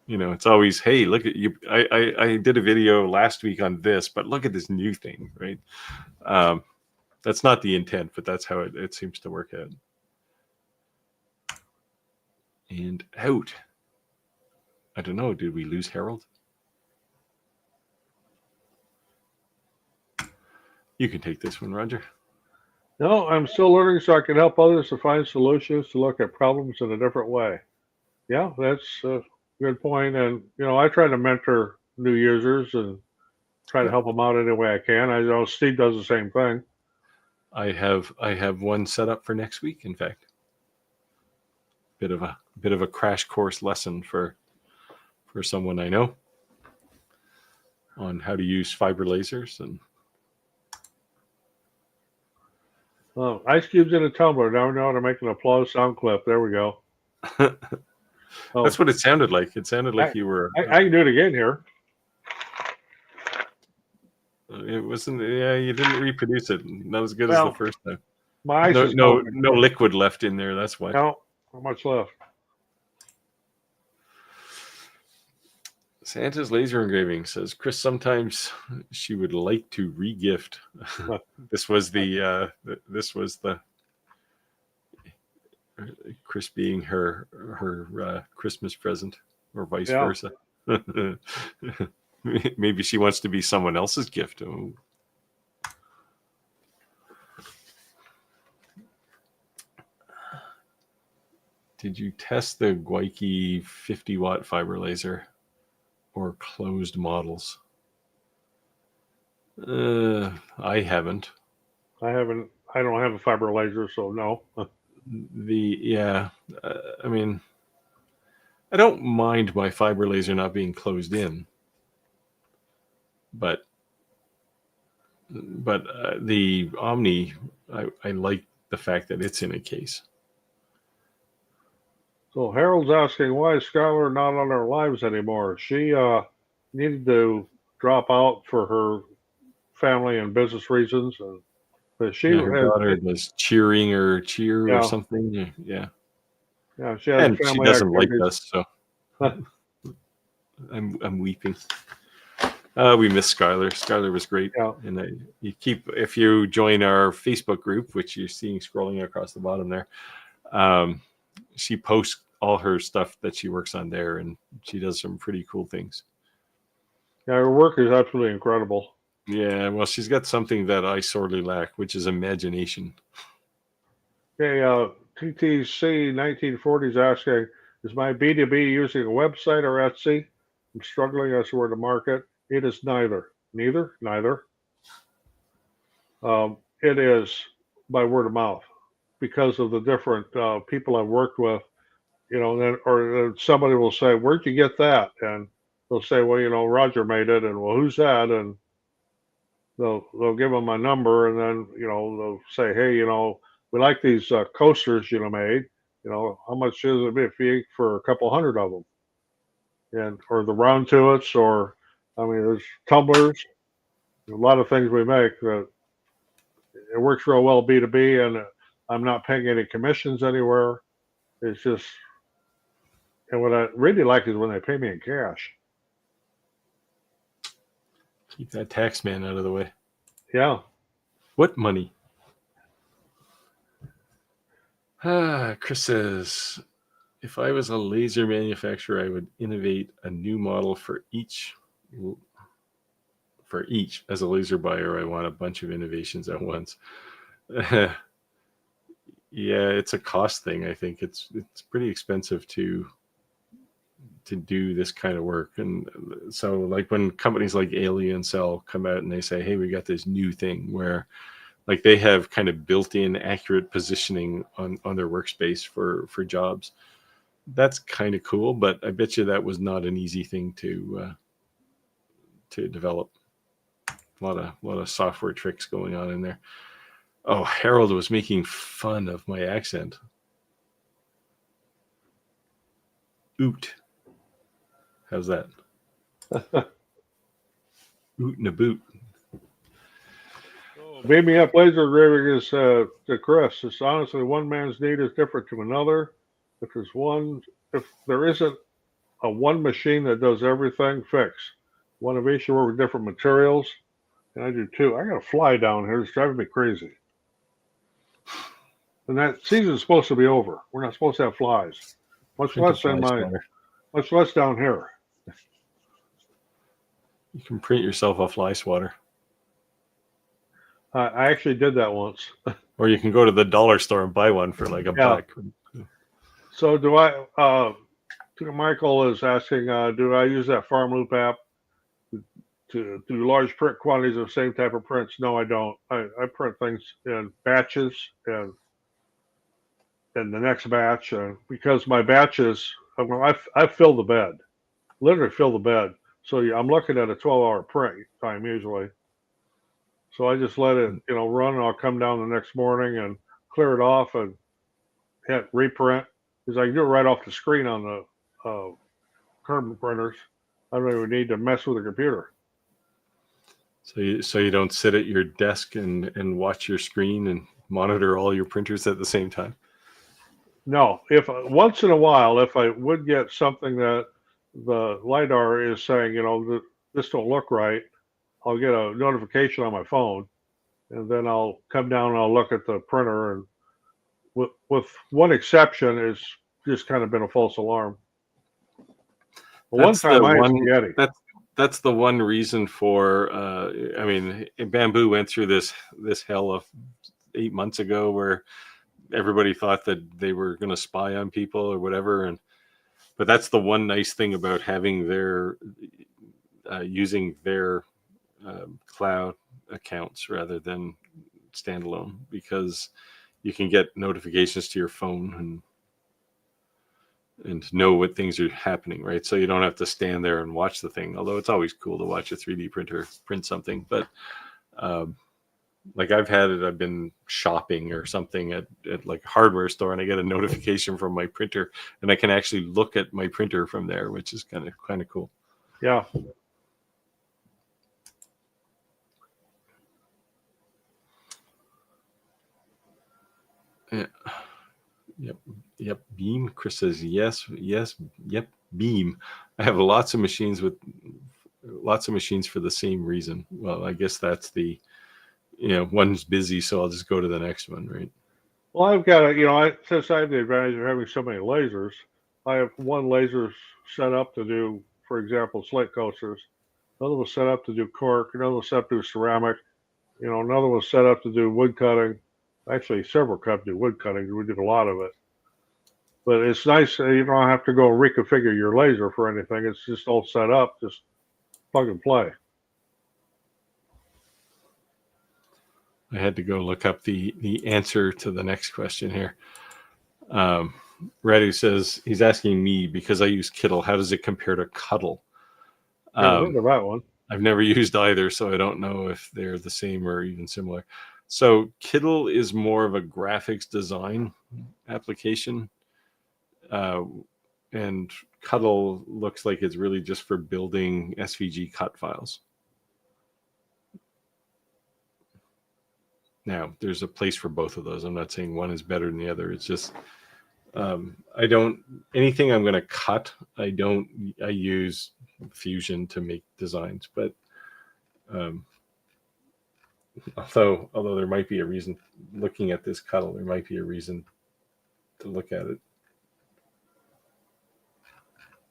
it's always, hey, look at you. I did a video last week on this, but look at this new thing, right? That's not the intent, but that's how it seems to work out. And out. I don't know. Did we lose Harold? You can take this one, Roger. No, I'm still learning so I can help others to find solutions to look at problems in a different way. Yeah, that's a good point. And, I try to mentor new users and try to help them out any way I can. I know Steve does the same thing. I have one set up for next week. In fact, bit of a crash course lesson for someone I know on how to use fiber lasers. And Ice Cube's in a tumbler. Now we know how to make an applause sound clip. There we go. that's what it sounded like. It sounded like you were. I can do it again here. It wasn't. Yeah, you didn't reproduce it. Not as good as Well, the first time. My ice is No melting. liquid left in there. That's why. No, not much left. Santa's laser engraving says Chris. Sometimes she would like to regift. This was the Chris being her Christmas present, or vice versa. Maybe she wants to be someone else's gift. Oh. Did you test the Gweike 50-watt fiber laser or closed models? I haven't. I don't have a fiber laser, so no. I mean, I don't mind my fiber laser not being closed in, but the Omni, I like the fact that it's in a case. So Harold's asking, why is Skylar not on our lives anymore? She needed to drop out for her family and business reasons, but her daughter was cheering or cheer or something. Yeah, she has and family she doesn't activities. like us, so I'm weeping. We miss Skylar. Skylar was great, and if you join our Facebook group, which you're seeing scrolling across the bottom there. She posts all her stuff that she works on there, and she does some pretty cool things. Yeah, her work is absolutely incredible. Yeah, well, she's got something that I sorely lack, which is imagination. Okay, TTC 1940 is asking, is my B2B using a website or Etsy? I'm struggling as to where to market. It is neither. Neither? It is by word of mouth, because of the different people I've worked with, or somebody will say, where'd you get that? And they'll say, well, Roger made it. And well, who's that? And they'll give them my number, and then, they'll say, hey, we like these coasters, made, how much is it be for a couple hundred of them? Or the round to it, or, there's tumblers, a lot of things we make that it works real well B2B, and I'm not paying any commissions anywhere. It's just, and what I really like is when they pay me in cash. Keep that tax man out of the way. Yeah. What money? Chris says, if I was a laser manufacturer, I would innovate a new model for each. As a laser buyer, I want a bunch of innovations at once. Yeah, it's a cost thing. I think it's pretty expensive to do this kind of work. And so, like, when companies like Alien Cell come out and they say, hey, we got this new thing where, like, they have kind of built-in accurate positioning on their workspace for jobs. That's kind of cool, but I bet you that was not an easy thing to develop. A lot of software tricks going on in there. Oh, Harold was making fun of my accent. Oot. How's that? Oot and a boot. Beam me up laser engraving is to Chris. It's honestly, one man's need is different to another. If there isn't a one machine that does everything, fix. One of each, you work with different materials. And I do too. I got a fly down here. It's driving me crazy. And that season's supposed to be over. We're not supposed to have flies. Much less down here. You can print yourself a fly swatter. I actually did that once. Or you can go to the dollar store and buy one for like $1. So Michael is asking, do I use that Farm Loop app to do large print quantities of the same type of prints. No, I don't. I print things in batches and the next batch, because my batches, I fill the bed, literally fill the bed. So I'm looking at a 12-hour print time usually. So I just let it, run, and I'll come down the next morning and clear it off and hit reprint, because I can do it right off the screen on the carbon printers. I don't even need to mess with the computer. So you don't sit at your desk and watch your screen and monitor all your printers at the same time? No, if once in a while, if I would get something that the LiDAR is saying, this don't look right, I'll get a notification on my phone, and then I'll come down and I'll look at the printer, and with one exception, it's just kind of been a false alarm. One time I had spaghetti. That's the one reason for, Bamboo went through this hell of 8 months ago where everybody thought that they were going to spy on people or whatever. But that's the one nice thing about having using their cloud accounts rather than standalone, because you can get notifications to your phone and know what things are happening, right? So you don't have to stand there and watch the thing, although it's always cool to watch a 3D printer print something. But like I've been shopping or something at like a hardware store, and I get a notification from my printer, and I can actually look at my printer from there, which is kind of cool. Yeah. Yeah. Yep. Beam. Chris says yes. Yep. Beam. I have lots of machines for the same reason. Well, I guess that's the, one's busy, so I'll just go to the next one, right? Well, I've got since I have the advantage of having so many lasers, I have one laser set up to do, for example, slate coasters. Another was set up to do cork. Another was set up to do ceramic. Another was set up to do wood cutting. Actually, several companies do wood cutting. We did a lot of it. But it's nice. You don't have to go reconfigure your laser for anything. It's just all set up. Just plug and play. I had to go look up the answer to the next question here. Redu says he's asking me, because I use Kittle, how does it compare to Cuddle? Never heard of that one. I've never used either, so I don't know if they're the same or even similar. So Kittle is more of a graphics design application, and Cuddle looks like it's really just for building SVG cut files. Now, there's a place for both of those. I'm not saying one is better than the other. It's just anything I'm going to cut, I use Fusion to make designs. But although there might be a reason, looking at this Cuddle, there might be a reason to look at it,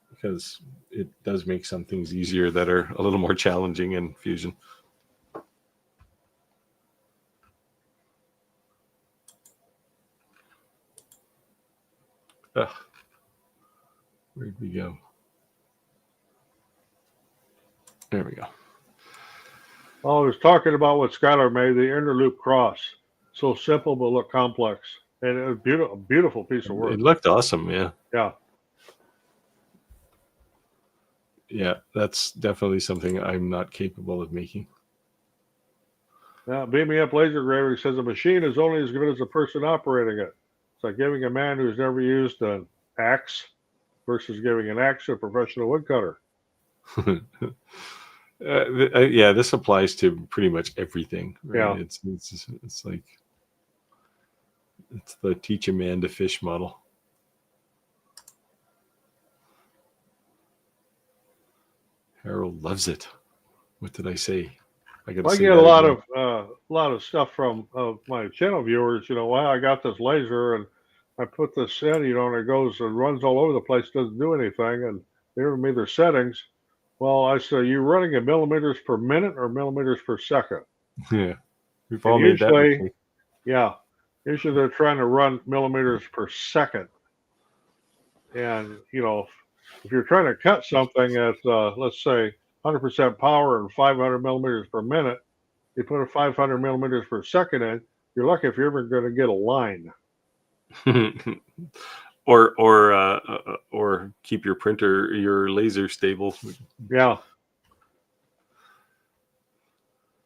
because it does make some things easier that are a little more challenging in Fusion. Where'd we go? There we go. Well, I was talking about what Skylar made, the Interloop Cross. So simple, but look complex. And it was a beautiful piece of work. It looked awesome, yeah. Yeah. Yeah, that's definitely something I'm not capable of making. Now, Beaming Up Laser Graver says a machine is only as good as the person operating it. It's like giving a man who's never used an axe versus giving an axe to a professional woodcutter. Yeah, this applies to pretty much everything. Right? Yeah, it's like it's the teach a man to fish model. Harold loves it. What did I say? I get a lot of stuff from my channel viewers. Well, I got this laser and I put this in, and it goes and runs all over the place, doesn't do anything, and they give me their settings. Well, I say, you running in millimeters per minute or millimeters per second? Yeah, we've all made that mistake. Yeah, usually they're trying to run millimeters per second, and if you're trying to cut something at let's say 100% power and 500 millimeters per minute, you put a 500 millimeters per second in, you're lucky if you're ever going to get a line. or keep your laser stable. Yeah.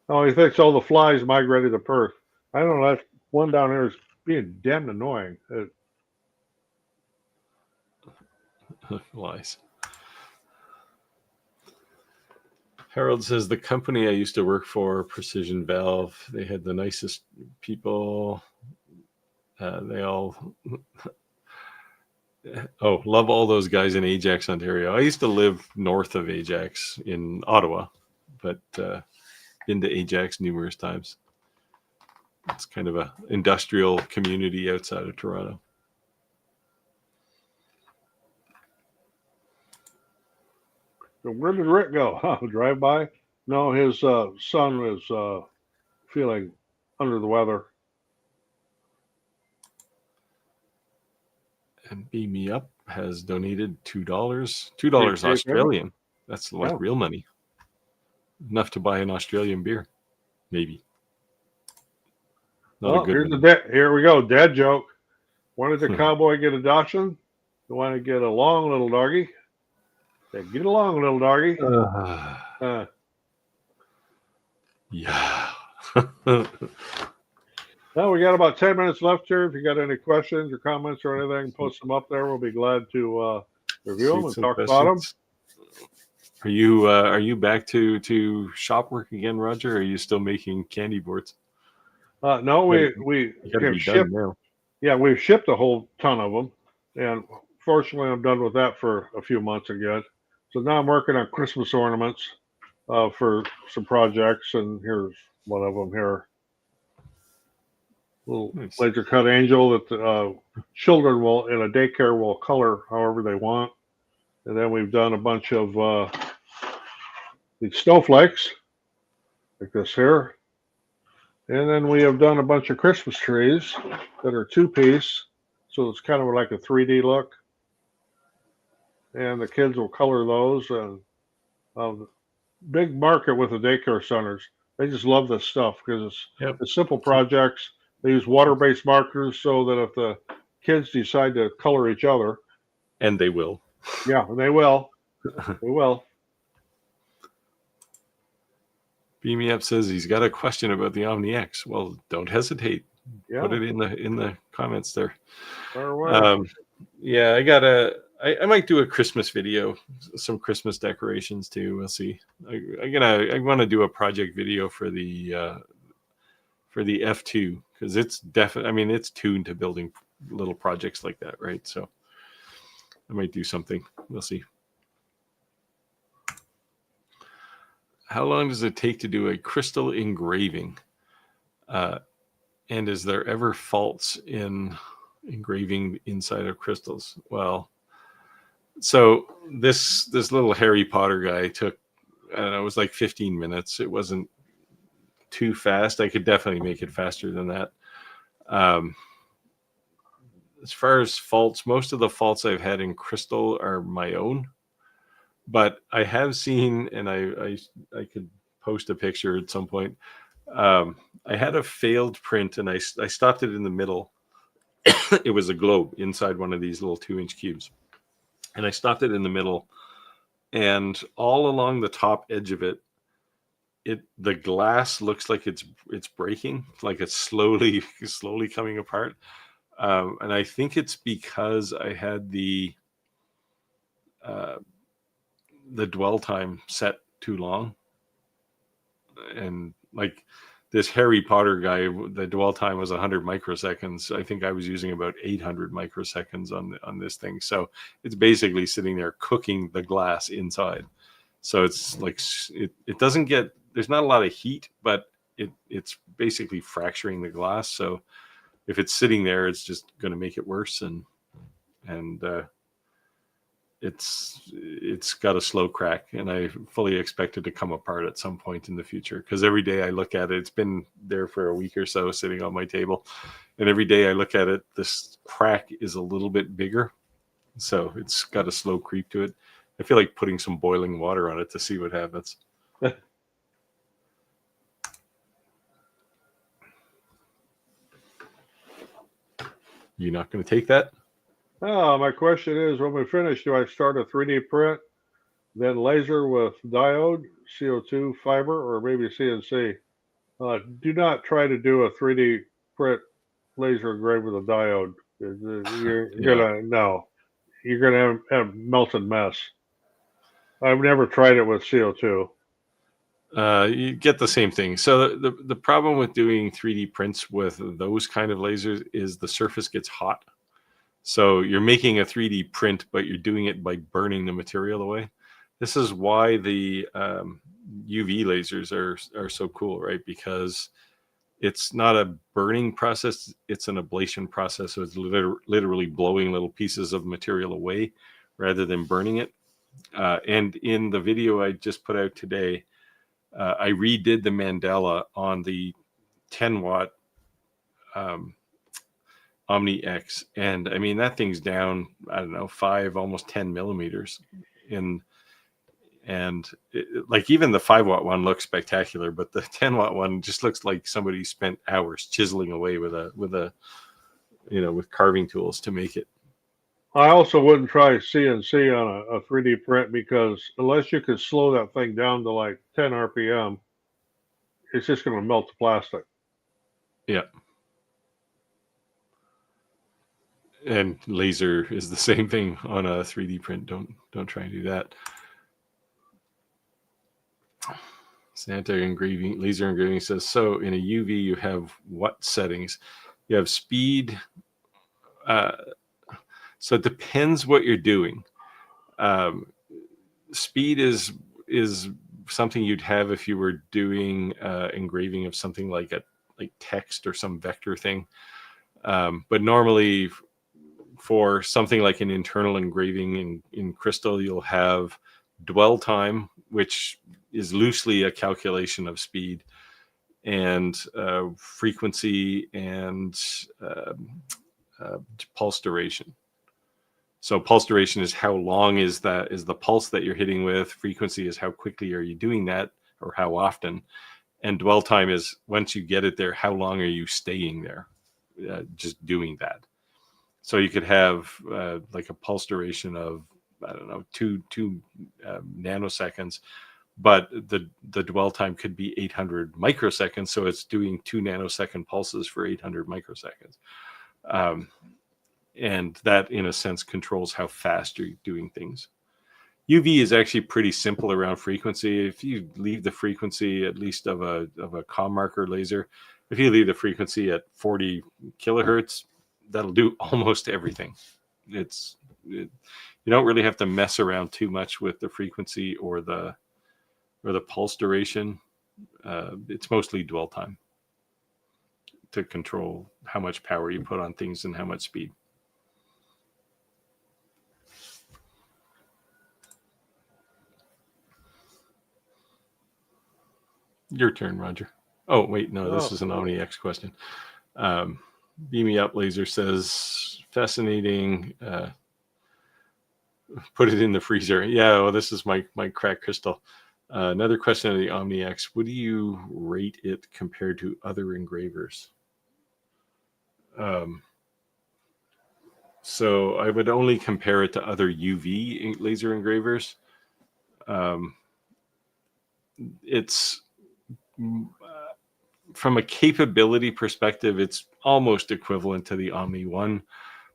Oh, he thinks all the flies migrated to Perth. I don't know. That one down there is being damn annoying. Lies. Harold says the company I used to work for, Precision Valve, they had the nicest people. They all love all those guys in Ajax, Ontario. I used to live north of Ajax in Ottawa, but been to Ajax numerous times. It's kind of a industrial community outside of Toronto. So where did Rick go? Drive by? No, his son is feeling under the weather. And Beam Me Up has donated $2. $2 Australian. That's like real money. Enough to buy an Australian beer. Maybe. Not a good one. Here we go. Dad joke. When did the cowboy get a dachshund? You want to get along, little doggy? Say, get along, little doggy. Yeah. Well, we got about 10 minutes left here. If you got any questions or comments or anything, post them up there. We'll be glad to review them and talk about them. Are you back to shop work again, Roger? Or are you still making candy boards? No, we have shipped. Yeah, we've shipped a whole ton of them, and fortunately, I'm done with that for a few months again. So now I'm working on Christmas ornaments for some projects, and here's one of them here. Little laser cut angel that children will in a daycare will color however they want. And then we've done a bunch of these snowflakes like this here. And then we have done a bunch of Christmas trees that are 2-piece. So it's kind of like a 3D look. And the kids will color those. And big market with the daycare centers. They just love this stuff because it's simple projects. They use water-based markers so that if the kids decide to color each other. And they will. Yeah, they will. They will. Beam Me Up says he's got a question about the Omni X. Well, don't hesitate. Yeah. Put it in the comments there. Yeah, I might do a Christmas video, some Christmas decorations too. We'll see. I want to do a project video for the F2 because it's definitely. I mean, it's tuned to building little projects like that, right? So I might do something. We'll see. How long does it take to do a crystal engraving? And is there ever faults in engraving inside of crystals? Well, so this little Harry Potter guy took, I don't know, it was like 15 minutes. It wasn't too fast. I could definitely make it faster than that. As far as faults, most of the faults I've had in crystal are my own. But I have seen, and I could post a picture at some point. I had a failed print, and I stopped it in the middle. It was a globe inside one of these little 2-inch cubes, and I stopped it in the middle. And all along the top edge of it, the glass looks like it's breaking, like it's slowly coming apart. And I think it's because I had the dwell time set too long, and like this Harry Potter guy, the dwell time was 100 microseconds. I think I was using about 800 microseconds on this thing, so it's basically sitting there cooking the glass inside. So it's like it doesn't get, there's not a lot of heat, but it's basically fracturing the glass. So if it's sitting there, it's just going to make it worse, and it's got a slow crack, and I fully expect it to come apart at some point in the future, because every day I look at it, it's been there for a week or so sitting on my table, and every day I look at it, this crack is a little bit bigger, so it's got a slow creep to it. I feel like putting some boiling water on it to see what happens. You not going to take that? Oh, my question is, when we finish, do I start a 3D print, then laser with diode, CO2 fiber, or maybe CNC? Do not try to do a 3D print laser engrave with a diode. You're Yeah. you're gonna have melted mess. I've never tried it with CO2. You get the same thing. So the problem with doing 3D prints with those kind of lasers is the surface gets hot. So you're making a 3D print, but you're doing it by burning the material away. This is why the UV lasers are so cool, right? Because it's not a burning process, it's an ablation process. So it's literally blowing little pieces of material away rather than burning it. And in the video I just put out today, I redid the mandala on the 10 watt Omni X, and I mean that thing's down, I don't know, 5 almost 10 millimeters in, and like even the 5 watt one looks spectacular, but the 10 watt one just looks like somebody spent hours chiseling away with with carving tools to make it. I also wouldn't try CNC on a 3D print because unless you could slow that thing down to like 10 RPM, it's just going to melt the plastic. Yeah. And laser is the same thing on a 3D print. Don't try and do that. Santa engraving, laser engraving says, so in a UV you have what settings? You have speed. So it depends what you're doing. Speed is something you'd have if you were doing engraving of something like text or some vector thing. But normally for something like an internal engraving in crystal, you'll have dwell time, which is loosely a calculation of speed, and frequency, and pulse duration. So pulse duration is how long is the pulse that you're hitting with. Frequency is how quickly are you doing that, or how often. And dwell time is once you get it there, how long are you staying there, just doing that. So you could have like a pulse duration of, I don't know, two nanoseconds, but the dwell time could be 800 microseconds. So it's doing 2 nanosecond pulses for 800 microseconds. And that, in a sense, controls how fast you're doing things. UV is actually pretty simple around frequency. If you leave the frequency, at least of a comm marker laser, if you leave the frequency at 40 kilohertz, that'll do almost everything. You don't really have to mess around too much with the frequency or the pulse duration. It's mostly dwell time to control how much power you put on things and how much speed. Your turn, Roger. Oh, wait, no, this is an Omni X question. Beam Me Up Laser says, fascinating. Put it in the freezer. Yeah, well, this is my cracked crystal. Another question of the Omni X. What do you rate it compared to other engravers? So I would only compare it to other UV laser engravers. It's from a capability perspective, it's almost equivalent to the Omni 1,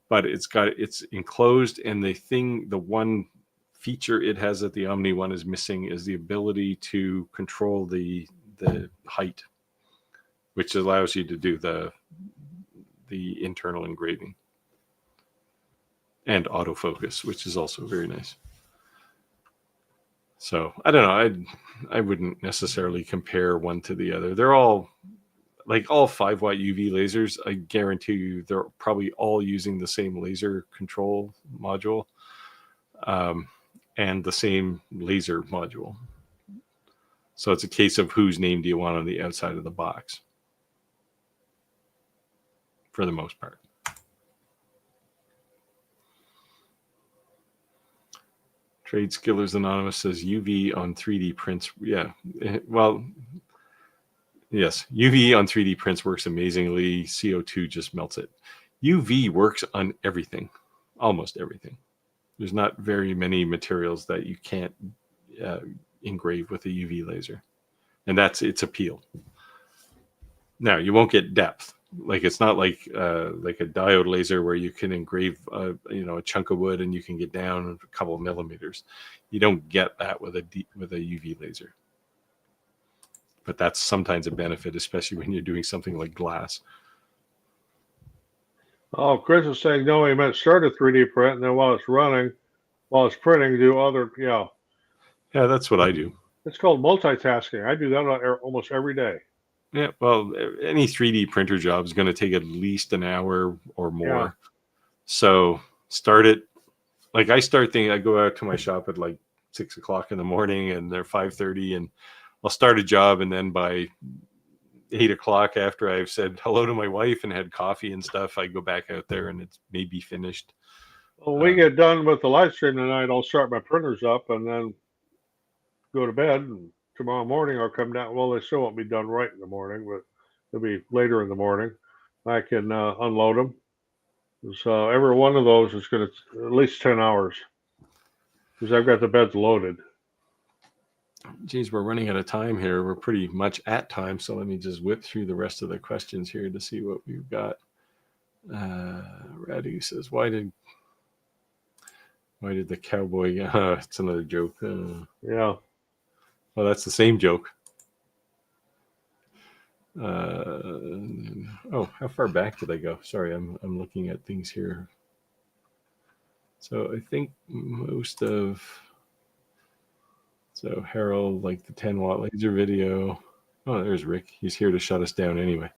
but it's enclosed, and the one feature it has that the Omni 1 is missing is the ability to control the height, which allows you to do the internal engraving and autofocus, which is also very nice. So I don't know. I wouldn't necessarily compare one to the other. They're all like all 5-watt UV lasers. I guarantee you, they're probably all using the same laser control module, and the same laser module. So it's a case of whose name do you want on the outside of the box, for the most part. Trade Skillers Anonymous says UV on 3D prints. Yeah, well, yes, UV on 3D prints works amazingly. CO2 just melts it. UV works on everything, almost everything. There's not very many materials that you can't engrave with a UV laser, and that's its appeal. Now you won't get depth. Like it's not like a diode laser where you can engrave a chunk of wood and you can get down a couple of millimeters. You don't get that with a UV laser. But that's sometimes a benefit, especially when you're doing something like glass. Oh, Chris is saying no, he meant start a 3D print, and then while it's printing, do other, Yeah, that's what I do. It's called multitasking. I do that almost every day. Yeah, well, any 3D printer job is going to take at least an hour or more. Yeah. So start it. Like I go out to my shop at like 6 o'clock in the morning, and they're 5:30, and I'll start a job, and then by 8 o'clock, after I've said hello to my wife and had coffee and stuff, I go back out there and it's maybe finished. When we get done with the live stream tonight, I'll start my printers up and then go to bed. And tomorrow morning I'll come down. Well, they still won't be done right in the morning, but they'll be later in the morning. I can unload them. So every one of those is going to at least 10 hours because I've got the beds loaded. Geez, we're running out of time here. We're pretty much at time, so let me just whip through the rest of the questions here to see what we've got. Radu says, "Why did the cowboy?" It's another joke. Yeah. Well, that's the same joke. How far back did I go? Sorry, I'm looking at things here. So I think most of. So Harold, like the 10-watt laser video. Oh, there's Rick. He's here to shut us down anyway.